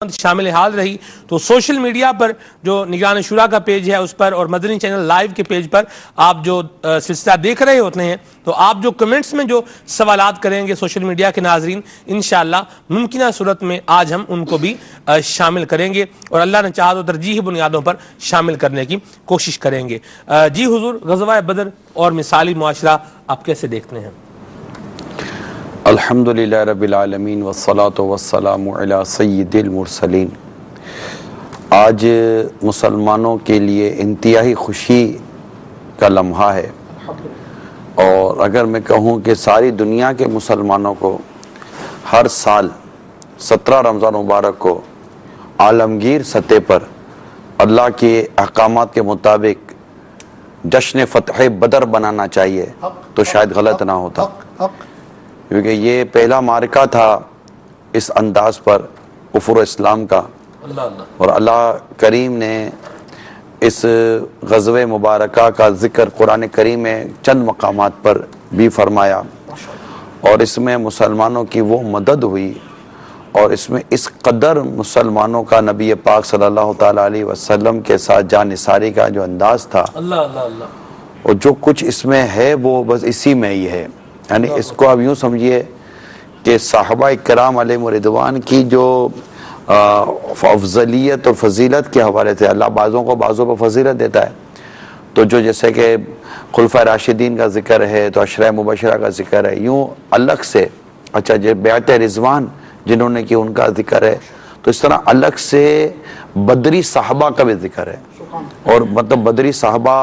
شامل حال رہی تو سوشل میڈیا پر جو نگران شورا کا پیج ہے اس پر اور مدنی چینل لائیو کے پیج پر آپ جو سلسلہ دیکھ رہے ہوتے ہیں تو آپ جو کمنٹس میں جو سوالات کریں گے سوشل میڈیا کے ناظرین انشاءاللہ ممکنہ صورت میں آج ہم ان کو بھی شامل کریں گے اور اللہ نے چاہا تو ترجیحی بنیادوں پر شامل کرنے کی کوشش کریں گے۔ جی حضور، غزوہ بدر اور مثالی معاشرہ آپ کیسے دیکھتے ہیں؟ الحمدللہ رب العالمین والصلاة والسلام علی سید المرسلین۔ آج مسلمانوں کے لیے انتہائی خوشی کا لمحہ ہے، اور اگر میں کہوں کہ ساری دنیا کے مسلمانوں کو ہر سال 17 رمضان مبارک کو عالمگیر سطح پر اللہ کے احکامات کے مطابق جشن فتح بدر بنانا چاہیے تو شاید غلط نہ ہوتا، کیونکہ یہ پہلا معرکہ تھا اس انداز پر کفر و اسلام کا، اور اللہ کریم نے اس غزوہ مبارکہ کا ذکر قرآن کریم میں چند مقامات پر بھی فرمایا، اور اس میں مسلمانوں کی وہ مدد ہوئی، اور اس میں اس قدر مسلمانوں کا نبی پاک صلی اللہ تعالیٰ علیہ وسلم کے ساتھ جان نثاری کا جو انداز تھا، اور جو کچھ اس میں ہے وہ بس اسی میں ہی ہے۔ یعنی اس کو آپ یوں سمجھیے کہ صحابہ کرام علیہ رضوان کی جو افضلیت اور فضیلت کے حوالے سے اللہ بعضوں کو بعضوں پر فضیلت دیتا ہے، تو جو جیسے کہ خلفائے راشدین کا ذکر ہے تو عشرہ مبشرہ کا ذکر ہے، یوں الگ سے اچھا جو بیعت رضوان جنہوں نے کی ان کا ذکر ہے، تو اس طرح الگ سے بدری صحابہ کا بھی ذکر ہے، اور مطلب بدری صحابہ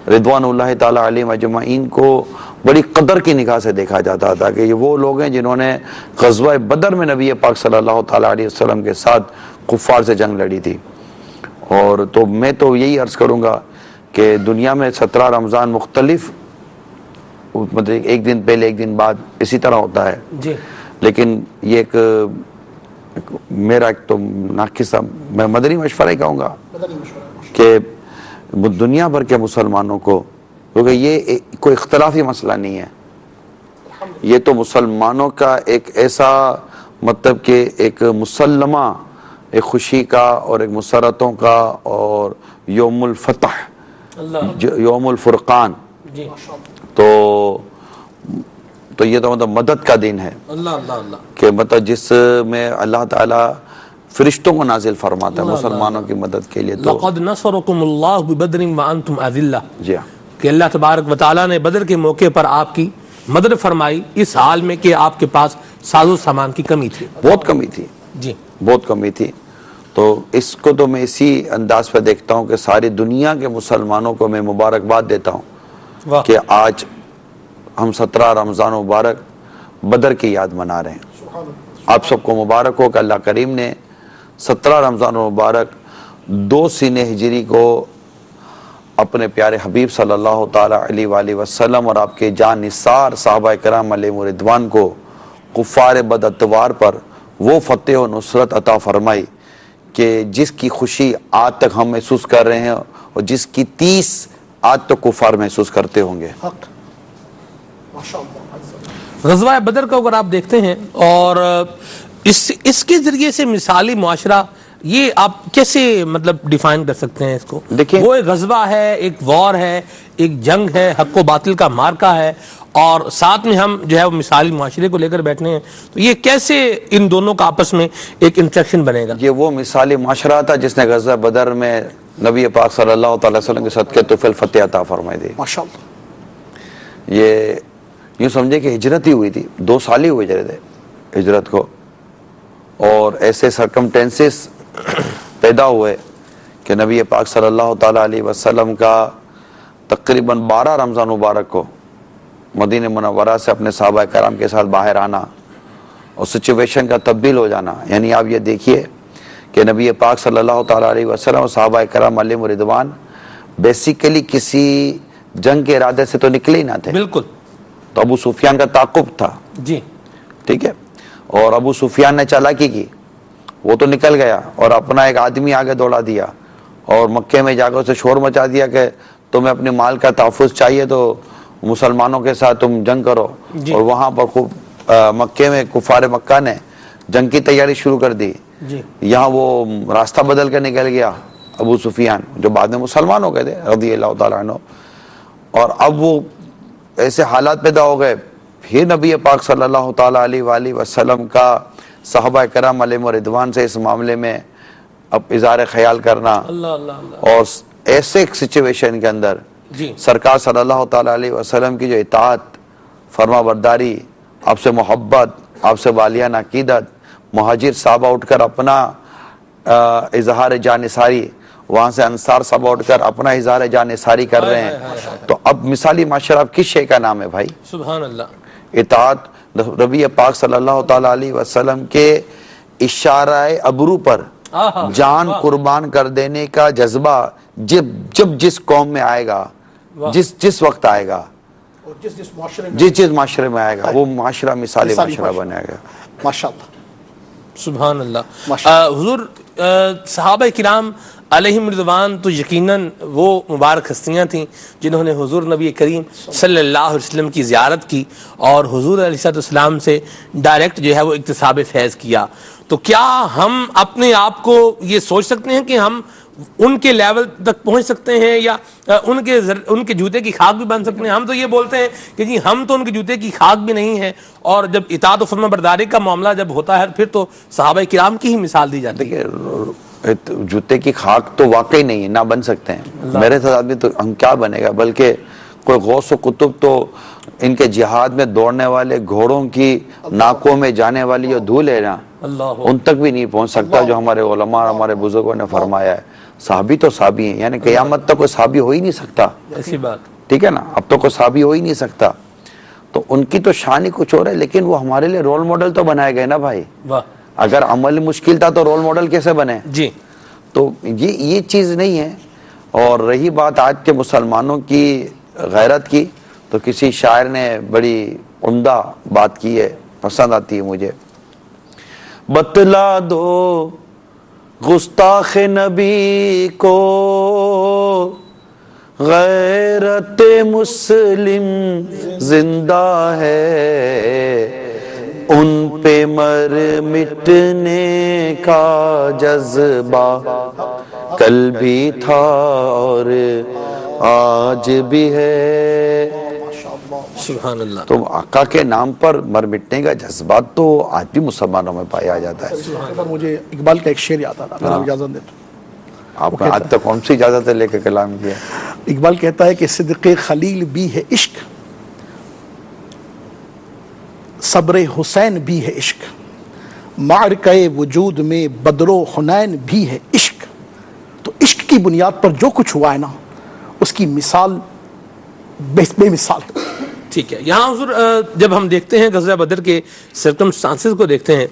رضوان اللہ تعالیٰ علیہ اجمعین کو بڑی قدر کی نگاہ سے دیکھا جاتا تھا کہ یہ وہ لوگ ہیں جنہوں نے غزوہ بدر میں نبی پاک صلی اللہ تعالیٰ علیہ وسلم کے ساتھ کفار سے جنگ لڑی تھی۔ اور تو میں تو یہی عرض کروں گا کہ دنیا میں 17 رمضان مختلف مطلب ایک دن پہلے ایک دن بعد اسی طرح ہوتا ہے، لیکن یہ ایک میرا ایک تو ناقصہ میں مدنی مشورہ ہی کہوں گا کہ دنیا بھر کے مسلمانوں کو، کیونکہ یہ کوئی اختلافی مسئلہ نہیں ہے، یہ تو مسلمانوں کا ایک ایسا مطلب کہ ایک مسلمہ ایک خوشی کا اور ایک مسرتوں کا اور یوم الفتح یوم الفرقان، تو یہ تو مطلب مدد کا دن ہے کہ مطلب جس میں اللہ تعالیٰ فرشتوں کو نازل فرماتا ہے مسلمانوں کی مدد کے لیے۔ لَقَدْ نَصَرَكُمُ اللَّهُ بِبَدْرٍ وَأَنْتُمْ أَذِلَّةٌ، جی کہ اللہ تبارک و تعالیٰ نے بدر کے موقع پر آپ کی مدد فرمائی اس حال میں کہ آپ کے پاس ساز و سامان کی کمی تھی، بہت کمی تھی، جی بہت کمی تھی۔ تو اس کو تو میں اسی انداز پہ دیکھتا ہوں کہ ساری دنیا کے مسلمانوں کو میں مبارکباد دیتا ہوں کہ آج ہم 17 رمضان مبارک بدر کی یاد منا رہے ہیں۔ آپ سب کو مبارک ہو کہ اللہ کریم نے 17 رمضان مبارک 2 سینہ ہجری کو اپنے پیارے حبیب صلی اللہ تعالیٰ علیہ وآلہ وسلم اور آپ کے جان نثار صحابہ کرام علیہ رضوان کو کفار بد اتوار پر وہ فتح و نصرت عطا فرمائی کہ جس کی خوشی آج تک ہم محسوس کر رہے ہیں اور جس کی 30 آج تک کفار محسوس کرتے ہوں گے۔ غزوہ بدر کو اگر آپ دیکھتے ہیں اور اس کے ذریعے سے مثالی معاشرہ یہ آپ کیسے مطلب ڈیفائن کر سکتے ہیں اس کو؟ وہ ایک غزوہ ہے، ایک وار ہے، ایک جنگ ہے، حق و باطل کا مارکہ ہے، اور ساتھ میں ہم جو ہے وہ مثالی معاشرے کو لے کر بیٹھنے ہیں، تو یہ کیسے ان دونوں کا آپس میں ایک انٹریکشن بنے گا؟ یہ وہ مثالی معاشرہ تھا جس نے غزوہ بدر میں نبی پاک صلی اللہ تعالی وسلم کے صدقے طفل فتح عطا فرمائی دی۔ یہ یوں سمجھے کہ ہجرت ہی ہوئی تھی، 2 سال ہی ہوئے ہجرت کو، اور ایسے سرکمٹینسز پیدا ہوئے کہ نبی پاک صلی اللہ تعالیٰ علیہ وسلم کا تقریباً 12 رمضان مبارک کو مدینہ منورہ سے اپنے صحابہ کرام کے ساتھ باہر آنا اور سچویشن کا تبدیل ہو جانا۔ یعنی آپ یہ دیکھیے کہ نبی پاک صلی اللہ تعالیٰ علیہ وسلم اور صحابہ کرام علیہ رضوان بیسیکلی کسی جنگ کے ارادے سے تو نکلے ہی نہ تھے، بالکل، تو ابو سفیان کا تعاقب تھا، جی ٹھیک ہے، اور ابو سفیان نے چالاکی کی، وہ تو نکل گیا اور اپنا ایک آدمی آگے دوڑا دیا اور مکے میں جا کر اسے شور مچا دیا کہ تمہیں اپنے مال کا تحفظ چاہیے تو مسلمانوں کے ساتھ تم جنگ کرو، اور وہاں پر خوب مکے میں کفار مکہ نے جنگ کی تیاری شروع کر دی، جی یہاں وہ راستہ بدل کر نکل گیا ابو سفیان جو بعد میں مسلمان ہو گئے تھے رضی اللہ تعالیٰ عنہ، اور اب وہ ایسے حالات پیدا ہو گئے، پھر نبی پاک صلی اللہ تعالیٰ علیہ وآلہ وسلم کا صحابہ کرام علیہم رضوان سے اس معاملے میں اب اظہار خیال کرنا، اللہ اللہ اللہ اور ایسے سچویشن کے اندر جی سرکار صلی اللہ تعالیٰ علیہ وسلم کی جو اطاعت، فرما برداری، آپ سے محبت، آپ سے والیان عقیدت، مہاجر صحابہ اٹھ کر اپنا اظہار جانثاری، وہاں سے انصار صحابہ اٹھ کر اپنا اظہار جانثاری کر رہے ہیں، تو اب مثالی معاشرہ اب کس شے کا نام ہے بھائی؟ سبحان اللہ، اطاعت نبی پاک صلی اللہ تعالیٰ علیہ وسلم کے اشارہ ابرو پر جان قربان کر دینے کا جذبہ جب جس قوم میں آئے گا، جس وقت آئے گا، اور جس معاشرے میں آئے گا، وہ معاشرہ مثالی معاشرہ بنے گا۔ ماشاءاللہ سبحان اللہ۔ حضور صحابہ کرام علیہم رضوان تو یقیناً وہ مبارک ہستیاں تھیں جنہوں نے حضور نبی کریم صلی اللہ علیہ وسلم کی زیارت کی اور حضور علیہ السلام سے ڈائریکٹ جو ہے وہ اکتساب فیض کیا۔ تو کیا ہم اپنے آپ کو یہ سوچ سکتے ہیں کہ ہم ان کے لیول تک پہنچ سکتے ہیں یا ان کے جوتے کی خاک بھی بن سکتے ہیں؟ ہم تو یہ بولتے ہیں کہ جی ہم تو ان کے جوتے کی خاک بھی نہیں ہیں، اور جب اطاعت و فرما برداری کا معاملہ جب ہوتا ہے پھر تو صحابہ کرام کی ہی مثال دی جاتی ہے۔ دیکھیں جوتے کی خاک تو واقعی نہیں ہے، نہ بن سکتے ہیں، میرے ساتھ آدمی تو ہم کیا بنے گا، بلکہ کوئی غوث و کتب تو ان کے جہاد میں دوڑنے والے گھوڑوں کی ناکوں میں جانے والی جو دھول ہے نا، ان تک بھی نہیں پہنچ سکتا جو ہمارے علماء ہمارے بزرگوں نے فرمایا ہے۔ صحابی تو صحابی ہیں، یعنی قیامت تک کوئی صحابی ہو ہی نہیں سکتا، ایسی بات، ٹھیک ہے نا، اب تو کوئی صحابی ہو ہی نہیں سکتا، تو ان کی تو شان ہی کچھ اور ہے، لیکن وہ ہمارے لیے رول ماڈل تو بنائے گئے نا بھائی۔ واہ، اگر عمل مشکل تھا تو رول ماڈل کیسے بنے؟ جی تو یہ چیز نہیں ہے۔ اور رہی بات آج کے مسلمانوں کی غیرت کی، تو کسی شاعر نے بڑی عمدہ بات کی ہے، پسند آتی ہے مجھے۔ بتلا دو گستاخ نبی کو غیرت مسلم زندہ ہے، ان پہ مر مٹنے کا جذبہ کل بھی تھا اور آج بھی ہے۔ سبحان اللہ۔ تو آقا کے نام پر مر مٹنے کا جذبات تو آج بھی مسلمانوں میں پایا جاتا ہے۔ مجھے اقبال کا ایک شعر یاد آ رہا، اگر آپ اجازت دیں تو۔ آپ نے آج تک کون سی اجازت لے کے کلام کیا؟ اقبال کہتا ہے کہ صدق خلیل بھی ہے عشق، صبر حسین بھی ہے عشق، معرکہ وجود میں بدر و حنین بھی ہے عشق۔ تو عشق کی بنیاد پر جو کچھ ہوا ہے نا، اس کی مثال بے مثال ہے۔ ٹھیک ہے، یہاں حضور جب ہم دیکھتے ہیں غزوہ بدر کے سرکمسٹانسز کو دیکھتے ہیں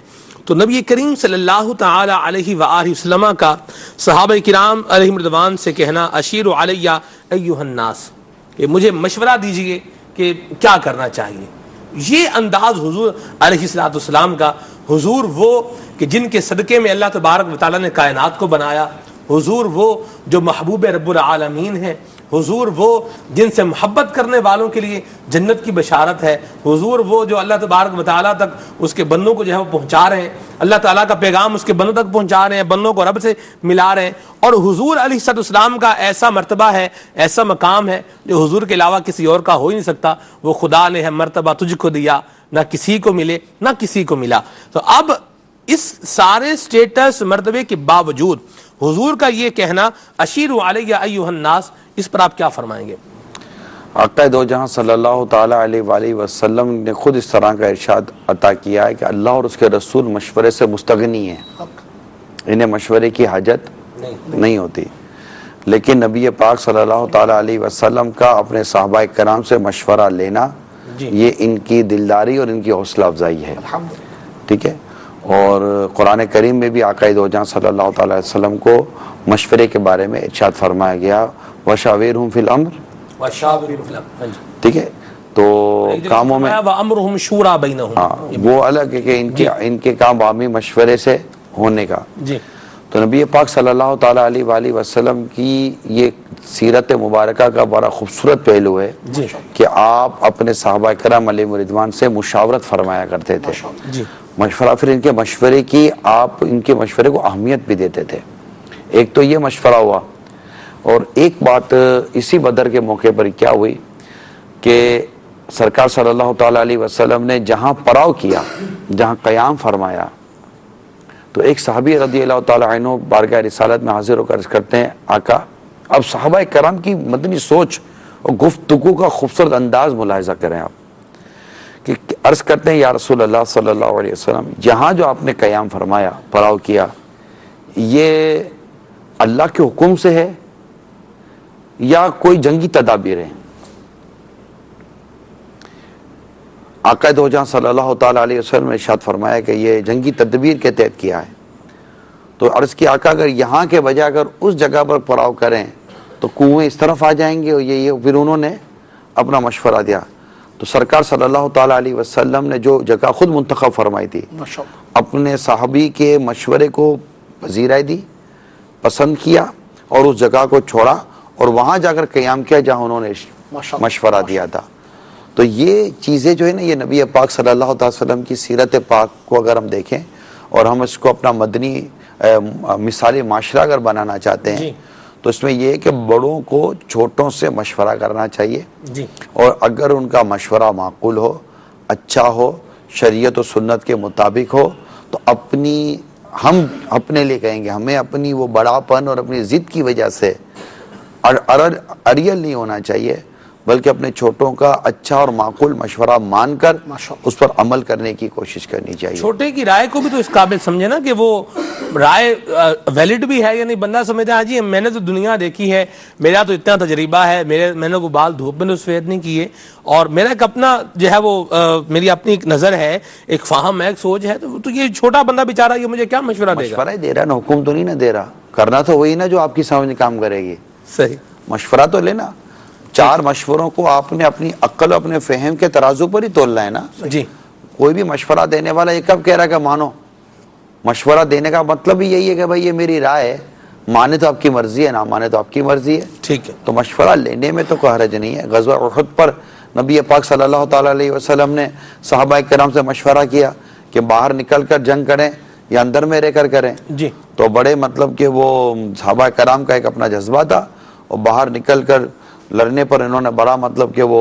تو نبی کریم صلی اللہ تعالی علیہ وآلہ وسلم کا صحابہ کرام علیہم رضوان سے کہنا اشیر علیہ ایھا الناس، کہ مجھے مشورہ دیجئے کہ کیا کرنا چاہیے، یہ انداز حضور علیہ السلام کا، حضور وہ کہ جن کے صدقے میں اللہ تبارک و تعالیٰ نے کائنات کو بنایا، حضور وہ جو محبوب رب العالمین ہیں، حضور وہ جن سے محبت کرنے والوں کے لیے جنت کی بشارت ہے، حضور وہ جو اللہ تبارک و تعالیٰ تک اس کے بندوں کو جو ہے وہ پہنچا رہے ہیں، اللہ تعالیٰ کا پیغام اس کے بندوں تک پہنچا رہے ہیں، بندوں کو رب سے ملا رہے ہیں، اور حضور علیہ السلام کا ایسا مرتبہ ہے، ایسا مقام ہے جو حضور کے علاوہ کسی اور کا ہو ہی نہیں سکتا۔ وہ خدا نے ہے مرتبہ تجھ کو دیا، نہ کسی کو ملے نہ کسی کو ملا۔ تو اب اس سارے سٹیٹس مرتبے کے باوجود حضور کا یہ کہنا اشیر علیہ ایھا الناس، اس پر آپ کیا فرمائیں گے؟ آقا دو جہاں صلی اللہ تعالیٰ علیہ وآلہ وسلم نے خود اس طرح کا ارشاد عطا کیا ہے کہ اللہ اور اس کے رسول مشورے سے مستغنی ہیں، انہیں مشورے کی حاجت نہیں ہوتی، لیکن نبی پاک صلی اللہ تعالیٰ علیہ وسلم کا اپنے صحابہ کرام سے مشورہ لینا یہ ان کی دلداری اور ان کی حوصلہ افزائی ہے، ٹھیک ہے۔ اور قرآن کریم میں بھی آقا دو جہاں صلی اللہ تعالیٰ علیہ وسلم کو مشورے کے بارے میں ارشاد فرمایا گیا وَشَاوِرْهُمْ فِي الْأَمْرِ، ٹھیک ہے، تو کاموں میں وَأَمْرُهُمْ شُورَىٰ بَيْنَهُمْ، وہ الگ ہے کہ ان کے کام باہمی مشورے سے ہونے کا۔ جی تو نبی پاک صلی اللہ تعالیٰ علیہ وآلہ وسلم کی یہ سیرت مبارکہ کا بڑا خوبصورت پہلو ہے کہ آپ اپنے صحابہ کرام علیہ رضوان سے مشاورت فرمایا کرتے تھے، مشورہ، پھر ان کے مشورے کی آپ ان کے مشورے کو اہمیت بھی دیتے تھے. ایک تو یہ مشورہ ہوا، اور ایک بات اسی بدر کے موقع پر کیا ہوئی کہ سرکار صلی اللہ تعالیٰ علیہ وسلم نے جہاں پڑاؤ کیا، جہاں قیام فرمایا، تو ایک صحابی رضی اللہ تعالیٰ عنہ بارگاہ رسالت میں حاضر ہو کر عرض کرتے ہیں آقا. اب صحابہ کرام کی مدنی سوچ اور گفتگو کا خوبصورت انداز ملاحظہ کریں آپ، کہ عرض کرتے ہیں یا رسول اللہ صلی اللہ علیہ وسلم، جہاں جو آپ نے قیام فرمایا، پڑاؤ کیا، یہ اللہ کے حکم سے ہے یا کوئی جنگی تدابیر ہیں؟ آقا دو جہاں صلی اللہ تعالیٰ علیہ وسلم نے ارشاد فرمایا کہ یہ جنگی تدبیر کے تحت کیا ہے. تو عرض کی آقا اگر یہاں کے بجائے اگر اس جگہ پر پڑاؤ کریں تو کنویں اس طرف آ جائیں گے، اور یہ پھر انہوں نے اپنا مشورہ دیا. تو سرکار صلی اللہ تعالیٰ علیہ وسلم نے جو جگہ خود منتخب فرمائی تھی، اپنے صحابی کے مشورے کو پذیرائی دی، پسند کیا، اور اس جگہ کو چھوڑا اور وہاں جا کر قیام کیا جہاں انہوں نے مشورہ دیا تھا. تو یہ چیزیں جو ہے نا، یہ نبی پاک صلی اللہ تعالی وسلم کی سیرت پاک کو اگر ہم دیکھیں اور ہم اس کو اپنا مدنی مثالی معاشرہ اگر بنانا چاہتے ہیں تو اس میں یہ ہے کہ بڑوں کو چھوٹوں سے مشورہ کرنا چاہیے، اور اگر ان کا مشورہ معقول ہو، اچھا ہو، شریعت و سنت کے مطابق ہو، تو ہم اپنے لیے کہیں گے، ہمیں اپنی وہ بڑاپن اور اپنی ضد کی وجہ سے اڑیل نہیں ہونا چاہیے، بلکہ اپنے چھوٹوں کا اچھا اور معقول مشورہ مان کر اس پر عمل کرنے کی کوشش کرنی چاہیے. چھوٹے کی رائے کو بھی تو اس قابل سمجھے نا کہ وہ رائے ویلڈ بھی ہے، یعنی بندہ سمجھتا ہے جی میں نے تو دنیا دیکھی ہے، میرا تو اتنا تجربہ ہے، میں نے کو بال دھوپ میں سفید نہیں کیے، اور میرا ایک اپنا جو ہے وہ میری اپنی ایک نظر ہے، ایک فہم ہے، ایک سوچ ہے. تو یہ چھوٹا بندہ بیچارہ یہ مجھے کیا مشورہ دے گا؟ مشورہ ہی دے رہا نا، حکم تو نہیں نہ دے رہا. کرنا تو وہی نا جو آپ کی سمجھ کام کرے گی. صحیح مشورہ تو لینا. 4 مشوروں کو آپ نے اپنی عقل و اپنے فہم کے ترازو پر ہی تولنا ہے نا. جی کوئی بھی مشورہ دینے والا یہ کب کہہ رہا ہے کہ مانو؟ مشورہ دینے کا مطلب ہی یہی ہے کہ بھائی یہ میری رائے ہے، مانے تو آپ کی مرضی ہے، نہ مانے تو آپ کی مرضی ہے. ٹھیک ہے. تو مشورہ لینے میں تو کوئی حرج نہیں ہے. غزوہ احد پر نبی پاک صلی اللہ تعالیٰ علیہ وسلم نے صحابہ کرام سے مشورہ کیا کہ باہر نکل کر جنگ کریں یا اندر میں رہ کر کریں. جی تو بڑے مطلب کہ وہ صحابہ کرام کا ایک اپنا جذبہ تھا، اور باہر نکل کر لڑنے پر انہوں نے بڑا مطلب کہ وہ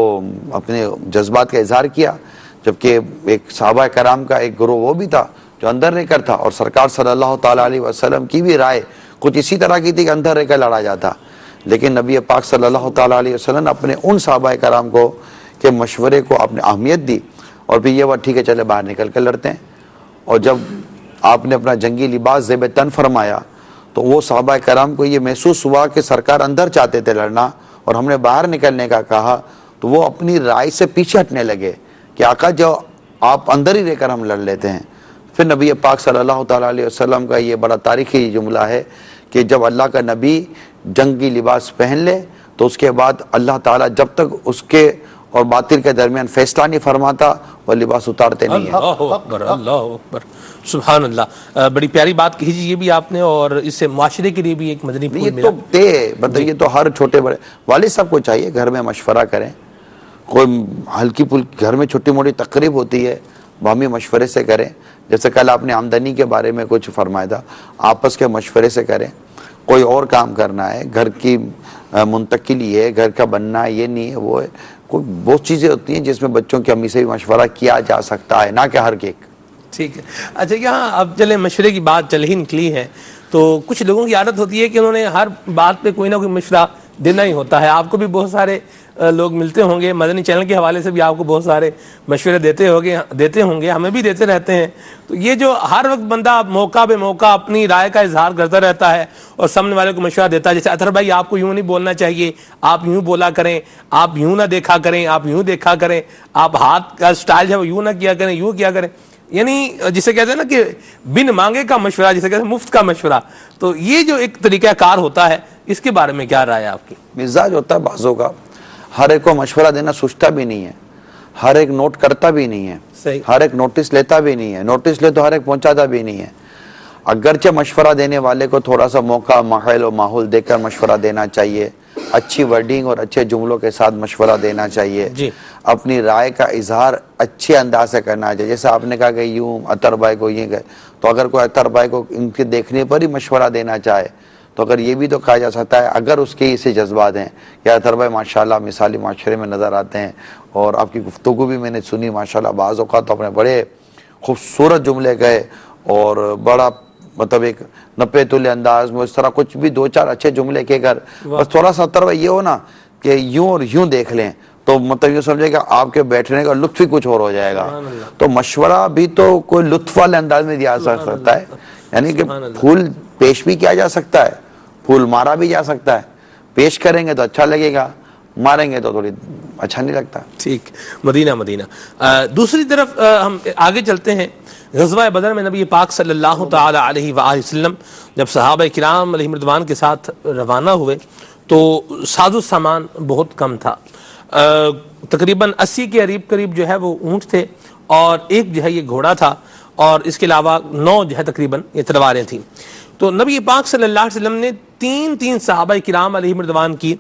اپنے جذبات کا اظہار کیا. جبکہ ایک صحابہ کرام کا ایک گروہ وہ بھی تھا جو اندر رہ کر تھا، اور سرکار صلی اللہ تعالیٰ علیہ وسلم کی بھی رائے کچھ اسی طرح کی تھی کہ اندر رہ کر لڑا جاتا. لیکن نبی پاک صلی اللہ تعالیٰ علیہ وسلم اپنے ان صحابہ کرام کو کے مشورے کو آپ نے اہمیت دی، اور پھر یہ بات ٹھیک ہے چلے باہر نکل کر لڑتے ہیں. اور جب آپ نے اپنا جنگی لباس زیب تن فرمایا تو وہ صحابہ کرام کو یہ محسوس ہوا کہ سرکار اندر چاہتے تھے لڑنا اور ہم نے باہر نکلنے کا کہا، تو وہ اپنی رائے سے پیچھے ہٹنے لگے کہ آقا جو آپ اندر ہی رہ کر ہم لڑ لیتے ہیں. پھر نبی پاک صلی اللہ تعالیٰ علیہ وسلم کا یہ بڑا تاریخی جملہ ہے کہ جب اللہ کا نبی جنگی لباس پہن لے تو اس کے بعد اللہ تعالیٰ جب تک اس کے اور باطل کے درمیان فیصلہ نہیں فرماتا وہ لباس اتارتے نہیں ہیں. اللہ اکبر، اللہ اکبر، سبحان اللہ. بڑی پیاری بات کہی جی یہ بھی آپ نے، اور اس سے معاشرے کے لیے بھی ایک مدنی پھول ملا. مطلب یہ تو ہر چھوٹے بڑے والد صاحب کو چاہیے گھر میں مشورہ کریں. کوئی ہلکی پھلکی گھر میں چھوٹی موٹی تقریب ہوتی ہے، باہمی مشورے سے کریں. جیسے کل آپ نے آمدنی کے بارے میں کچھ فرمایا تھا، آپس کے مشورے سے کریں. کوئی اور کام کرنا ہے، گھر کی منتقلی ہے، گھر کا بننا ہے، یہ نہیں ہے وہ ہے، کوئی بہت چیزیں ہوتی ہیں جس میں بچوں کی امی سے بھی مشورہ کیا جا سکتا ہے، نہ کہ ہر ایک. ٹھیک ہے. اچھا یہاں اب چلے مشورے کی بات چل ہی نکلی ہے تو کچھ لوگوں کی عادت ہوتی ہے کہ انہوں نے ہر بات پہ کوئی نہ کوئی مشورہ دینا ہی ہوتا ہے. آپ کو بھی بہت سارے لوگ ملتے ہوں گے، مدنی چینل کے حوالے سے بھی آپ کو بہت سارے مشورے دیتے ہوں گے، ہمیں بھی دیتے رہتے ہیں. تو یہ جو ہر وقت بندہ موقع بے موقع اپنی رائے کا اظہار کرتا رہتا ہے اور سامنے والے کو مشورہ دیتا ہے، جیسے اطہر بھائی آپ کو یوں نہیں بولنا چاہیے، آپ یوں بولا کریں، آپ یوں نہ دیکھا کریں، آپ یوں دیکھا کریں، آپ ہاتھ کا سٹائل ہے وہ یوں نہ کیا کریں، یوں کیا کریں. یعنی جسے کہتے ہیں نا کہ بن مانگے کا مشورہ، جسے کہتے ہیں مفت کا مشورہ. تو یہ جو ایک طریقہ کار ہوتا ہے اس کے بارے میں کیا رائے ہے آپ کی؟ مزاج ہوتا ہے بعضوں کا، ہر ایک کو مشورہ دینا سوچتا بھی نہیں ہے، ہر ایک نوٹ کرتا بھی نہیں ہے، صحیح. ہر ایک نوٹس لیتا بھی نہیں ہے، نوٹس لے تو ہر ایک پہنچاتا بھی نہیں ہے. اگرچہ مشورہ دینے والے کو تھوڑا سا موقع ماحول و ماحول دے کر مشورہ دینا چاہیے، اچھی ورڈنگ اور اچھے جملوں کے ساتھ مشورہ دینا چاہیے، جی اپنی رائے کا اظہار اچھے انداز سے کرنا چاہیے. جیسے آپ نے کہا کہ یوں اطہر بھائی کو یہ گئے، تو اگر کوئی اطہر بھائی کو ان کے دیکھنے پر ہی مشورہ دینا چاہے تو اگر یہ بھی تو کہا جا سکتا ہے اگر اس کے اسے جذبات ہیں کہ اطہر بھائی ماشاءاللہ مثالی معاشرے میں نظر آتے ہیں، اور آپ کی گفتگو بھی میں نے سنی ماشاءاللہ، بعض اوقات تو اپنے بڑے خوبصورت جملے کہے اور بڑا مطلب ایک نپے تلے انداز میں اس طرح کچھ بھی دو چار اچھے جملے کہہ کر بس تھوڑا سا اطہر بھائی یہ ہو نا کہ یوں اور یوں دیکھ لیں تو مطلب یوں سمجھے کہ آپ کے بیٹھنے کا لطف ہی کچھ اور ہو جائے گا. تو مشورہ بھی تو کوئی لطف والے انداز میں دیا جا سکتا ہے، یعنی کہ پھول پیش بھی کیا جا سکتا ہے، پھول مارا بھی جا سکتا ہے. پیش کریں گے تو اچھا لگے گا، ماریں گے تو تھوڑی اچھا نہیں لگتا. ٹھیک. مدینہ دوسری طرف ہم آگے چلتے ہیں. غزوہ بدر میں نبی پاک صلی اللہ تعالی علیہ وآلہ وسلم جب صحابہ کرام علیہ رضوان کے ساتھ روانہ ہوئے تو ساز و سامان بہت کم تھا. تقریباً 80 کے قریب جو ہے وہ اونٹ تھے، اور ایک جو ہے یہ گھوڑا تھا، اور اس کے علاوہ 9 جو ہے تقریباً یہ تلواریں تھیں. تو نبی پاک صلی اللہ علیہ وسلم نے تین صحابہ کرام علیہ رضوان کی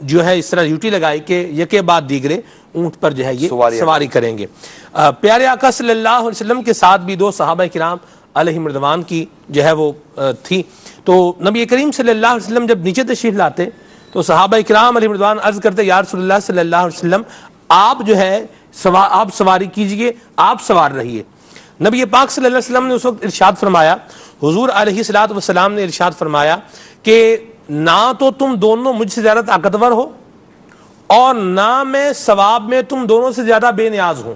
جو ہے اس طرح ڈیوٹی لگائی کہ یکے بعد دیگرے اونٹ پر جو ہے یہ سواری کریں گے. پیارے آقا صلی اللہ علیہ وسلم کے ساتھ بھی 2 صحابہ کرام علیہ رضوان کی جو ہے وہ تھی. تو نبی کریم صلی اللہ علیہ وسلم جب نیچے تشریف لاتے تو صحابہ کرام علیہ رضوان عرض کرتے یا رسول اللہ صلی اللہ علیہ وسلم آپ جو ہے آپ سواری کیجئے، آپ سوار رہیے. نبی پاک صلی اللہ علیہ وسلم نے اس وقت ارشاد فرمایا، حضور علیہ الصلوۃ والسلام نے ارشاد فرمایا کہ نہ تو تم دونوں مجھ سے زیادہ طاقتور ہو اور نہ میں ثواب میں تم دونوں سے زیادہ بے نیاز ہوں.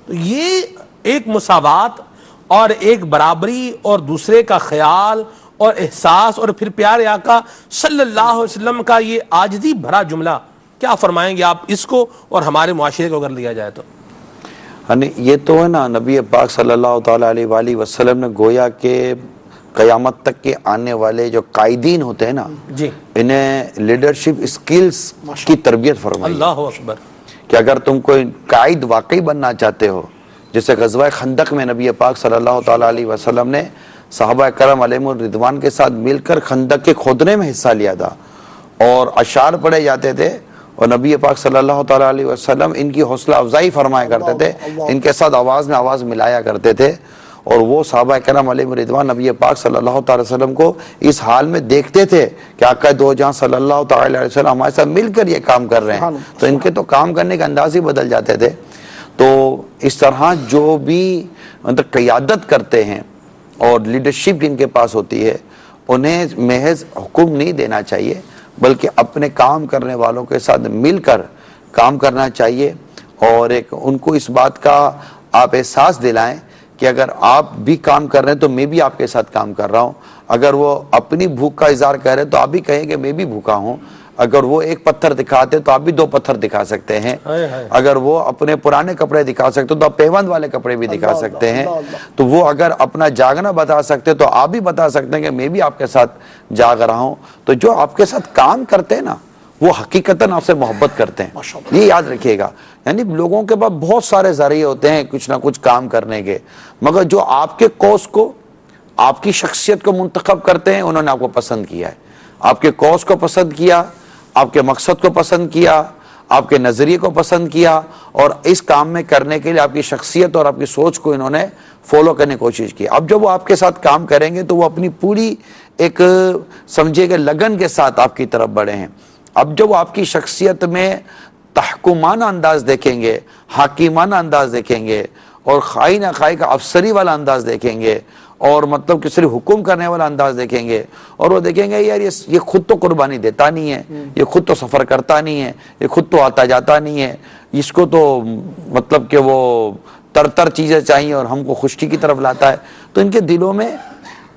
تو یہ ایک مساوات اور ایک برابری اور دوسرے کا خیال اور احساس، اور پھر پیارے آقا صلی اللہ علیہ وسلم کا یہ عاجزی بھرا جملہ، کیا فرمائیں گے آپ اس کو اور ہمارے معاشرے کو اگر لیا جائے تو؟ یہ تو ہے نا، نبی پاک صلی اللہ تعالیٰ علیہ وآلہ وسلم نے گویا کہ قیامت تک کے آنے والے جو قائدین ہوتے ہیں نا، جی انہیں لیڈرشپ اسکلز کی تربیت فرمائی. اللہ اکبر. کہ اگر تم کوئی قائد واقعی بننا چاہتے ہو، جیسے غزوہ خندق میں نبی پاک صلی اللہ تعالیٰ علیہ وسلم نے صحابہ کرام علیہ رضوان کے ساتھ مل کر خندق کے کھودنے میں حصہ لیا تھا، اور اشعار پڑھے جاتے تھے، اور نبی پاک صلی اللہ تعالیٰ علیہ وسلم ان کی حوصلہ افزائی فرمایا کرتے تھے، ان کے ساتھ آواز میں آواز ملایا کرتے تھے. اور وہ صحابہ کرام علیہ رضوان نبی پاک صلی اللہ تعالیٰ علیہ وسلم کو اس حال میں دیکھتے تھے کہ آقا دو جہاں صلی اللہ تعالیٰ علیہ وسلم ہمارے ساتھ مل کر یہ کام کر رہے ہیں، تو ان کے تو کام کرنے کے انداز ہی بدل جاتے تھے. تو اس طرح جو بھی قیادت کرتے ہیں اور لیڈرشپ جن کے پاس ہوتی ہے، انہیں محض حکم نہیں دینا چاہیے بلکہ اپنے کام کرنے والوں کے ساتھ مل کر کام کرنا چاہیے. اور ایک ان کو اس بات کا آپ احساس دلائیں کہ اگر آپ بھی کام کر رہے ہیں تو میں بھی آپ کے ساتھ کام کر رہا ہوں. اگر وہ اپنی بھوک کا اظہار کر رہے ہیں تو آپ بھی کہیں کہ میں بھی بھوکا ہوں. اگر وہ ایک پتھر دکھاتے تو آپ بھی 2 پتھر دکھا سکتے ہیں. اگر وہ اپنے پرانے کپڑے دکھا سکتے تو آپ پیوند والے کپڑے بھی دکھا سکتے ہیں. تو وہ اگر اپنا جاگنا بتا سکتے تو آپ بھی بتا سکتے ہیں کہ میں بھی آپ کے ساتھ جاگ رہا ہوں. تو جو آپ کے ساتھ کام کرتے ہیں نا، وہ حقیقتاً آپ سے محبت کرتے ہیں. یہ یاد رکھیے گا. یعنی لوگوں کے پاس بہت سارے ذریعے ہوتے ہیں کچھ نہ کچھ کام کرنے کے، مگر جو آپ کے کوس کو، آپ کی شخصیت کو منتخب کرتے ہیں، انہوں نے آپ کو پسند کیا ہے. آپ کے کوس کو پسند کیا، آپ کے مقصد کو پسند کیا، آپ کے نظریے کو پسند کیا، اور اس کام میں کرنے کے لیے آپ کی شخصیت اور آپ کی سوچ کو انہوں نے فالو کرنے کی کوشش کی. اب جب وہ آپ کے ساتھ کام کریں گے تو وہ اپنی پوری ایک سمجھے گا لگن کے ساتھ آپ کی طرف بڑھے ہیں. اب جب وہ آپ کی شخصیت میں تحکمانہ انداز دیکھیں گے، حاکمانہ انداز دیکھیں گے، اور خائی نہ خائی کا افسری والا انداز دیکھیں گے، اور مطلب کہ صرف حکم کرنے والا انداز دیکھیں گے، اور وہ دیکھیں گے یار یہ خود تو قربانی دیتا نہیں ہے، یہ خود تو سفر کرتا نہیں ہے، یہ خود تو آتا جاتا نہیں ہے، اس کو تو مطلب کہ وہ تر چیزیں چاہیے اور ہم کو خشکی کی طرف لاتا ہے. تو ان کے دلوں میں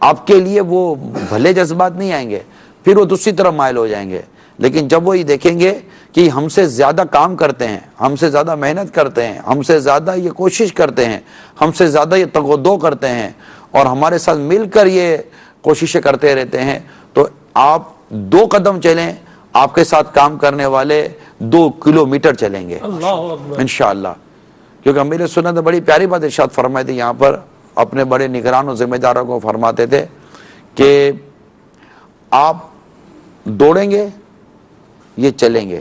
آپ کے لیے وہ بھلے جذبات نہیں آئیں گے، پھر وہ دوسری طرف مائل ہو جائیں گے. لیکن جب وہ یہ دیکھیں گے کہ ہم سے زیادہ کام کرتے ہیں، ہم سے زیادہ محنت کرتے ہیں، ہم سے زیادہ یہ کوشش کرتے ہیں، ہم سے زیادہ یہ تگ و دو کرتے ہیں، اور ہمارے ساتھ مل کر یہ کوششیں کرتے رہتے ہیں، تو آپ 2 قدم چلیں، آپ کے ساتھ کام کرنے والے 2 کلومیٹر چلیں گے انشاءاللہ. کیونکہ میرے سنت بڑی پیاری بات ارشاد فرمائے تھے یہاں پر اپنے بڑے نگران و ذمہ داروں کو فرماتے تھے کہ آپ دوڑیں گے یہ چلیں گے،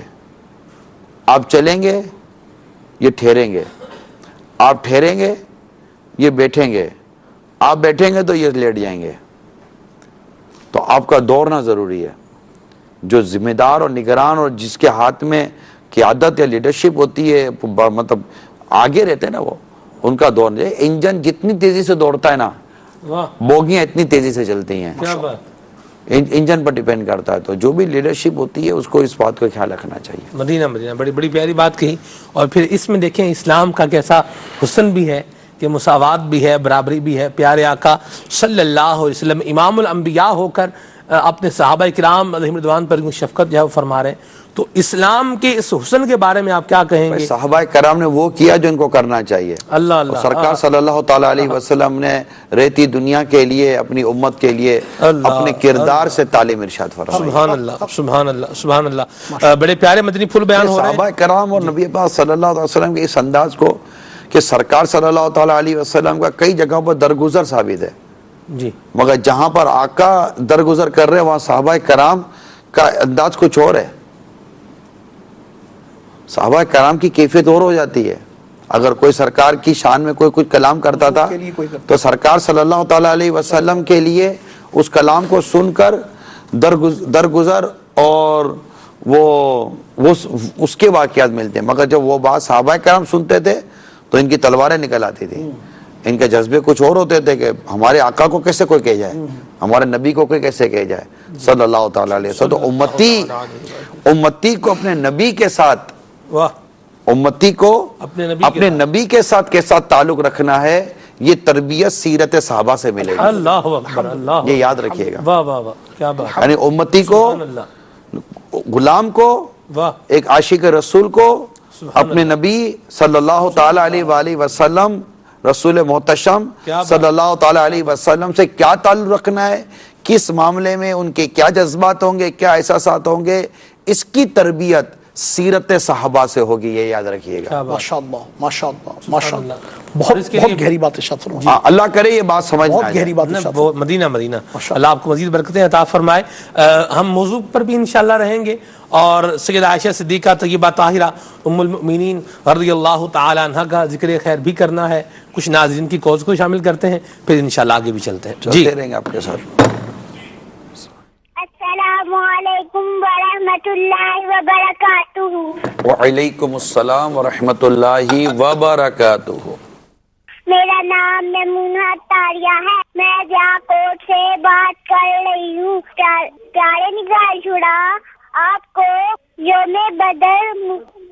آپ چلیں گے یہ ٹھہریں گے، آپ ٹھہریں گے یہ بیٹھیں گے، آپ بیٹھیں گے تو یہ لیٹ جائیں گے۔ تو آپ کا دوڑنا ضروری ہے۔ جو ذمہ دار اور نگران اور جس کے ہاتھ میں قیادت یا لیڈرشپ ہوتی ہے، مطلب آگے رہتے ہیں نا، وہ ان کا دوڑنا، انجن جتنی تیزی سے دوڑتا ہے نا، واہ بوگیاں اتنی تیزی سے چلتی ہیں، کیا بات، انجن پر ڈیپینڈ کرتا ہے۔ تو جو بھی لیڈرشپ ہوتی ہے اس کو اس بات کا خیال رکھنا چاہیے۔ مدینہ مدینہ بڑی بڑی پیاری بات کہی، اور پھر اس میں دیکھیں اسلام کا کیسا حسن بھی ہے کہ مساوات بھی ہے، برابری بھی ہے۔ پیارے آقا صلی اللہ علیہ وسلم امام الانبیاء ہو کر اپنے صحابہ کرام علیہم رضوان پر شفقت جو ہے وہ فرما رہے ہیں، تو اسلام کے اس حسن کے بارے میں آپ کیا کہیں گے؟ صحابہ کرام نے وہ کیا جو ان کو کرنا چاہیے۔ اللہ اور اللہ، سرکار صلی اللہ تعالیٰ علیہ وسلم نے رہتی دنیا کے لیے، اپنی امت کے لیے اللہ، اپنے کردار سے تعلیم ارشاد فرمائی۔ سبحان اللہ سبحان اللہ سبحان اللہ۔ بڑے پیارے مدنی پھول بیان ہو رہے ہیں۔ صحابہ کرام اور نبی پاک صلی اللہ علیہ وسلم کے اس انداز کو کہ سرکار صلی اللہ تعالیٰ علیہ وسلم کا کئی جگہوں پر درگزر ثابت ہے، جی مگر جہاں پر آقا درگزر کر رہے ہیں وہاں صحابہ کرام کا انداز کچھ اور ہے۔ صحابہ کرام کی کیفیت اور ہو جاتی ہے۔ اگر کوئی سرکار کی شان میں کوئی کچھ کلام کرتا تھا تو سرکار صلی اللہ تعالیٰ علیہ وسلم کے لیے اس کلام کو سن کر درگزر اور وہ اس کے واقعات ملتے ہیں، مگر جب وہ بات صحابہ کرام سنتے تھے تو ان کی تلواریں نکل آتی تھی، ان کے جذبے کچھ اور ہوتے تھے کہ ہمارے آقا کو کیسے کوئی کہہ جائے، ہمارے نبی کو کوئی کیسے کہہ جائے صلی اللہ تعالیٰ علیہ وسلم۔ تو امتی کو اپنے نبی کے ساتھ، واہ، امتی کو اپنے نبی کے ساتھ کے ساتھ تعلق رکھنا ہے، یہ تربیت سیرت صحابہ سے ملے گی، اللہ اکبر، اللہ یہ یاد رکھیے گا۔ واہ واہ واہ، کیا بات، یعنی امتی کو، سبحان اللہ، غلام کو، واہ، ایک عاشق رسول کو اپنے نبی صلی اللہ تعالیٰ علیہ وآلہ وسلم، رسول محتشم صلی اللہ تعالیٰ علیہ وسلم سے کیا تعلق رکھنا ہے، کس معاملے میں ان کے کیا جذبات ہوں گے، کیا احساسات ہوں گے، اس کی تربیت سیرت صحابہ سے ہوگی، یہ یاد رکھیے گا۔ ماشاءاللہ ماشاءاللہ ماشاءاللہ، بہت گہری بات ارشاد فرمائی، ہاں، اللہ کرے یہ بات سمجھ میں آ بہت جائے۔ گہری بات ارشاد فرمائی۔ مدینہ مدینہ، اللہ آپ کو مزید برکتیں عطا فرمائے۔ ہم موضوع پر بھی انشاءاللہ رہیں گے، اور سید عائشہ صدیقہ طیبہ طاہرہ ام المؤمنین رضی اللہ تعالی عنہ کا ذکر خیر بھی کرنا ہے، کچھ ناظرین کی کوز کو شامل کرتے ہیں، پھر انشاءاللہ آگے بھی چلتے ہیں۔ جی چلتے رہیں گے آپ کے ساتھ۔ السلام علیکم ورحمۃ اللہ وبرکاتہ۔ وعلیکم السلام ورحمۃ اللہ وبرکاتہ۔ میرا نام میمونہ طاہرہ ہے، میں جاکوٹ سے بات کر رہی ہوں۔ پیارے نگراں شورا، آپ کو یوم بدر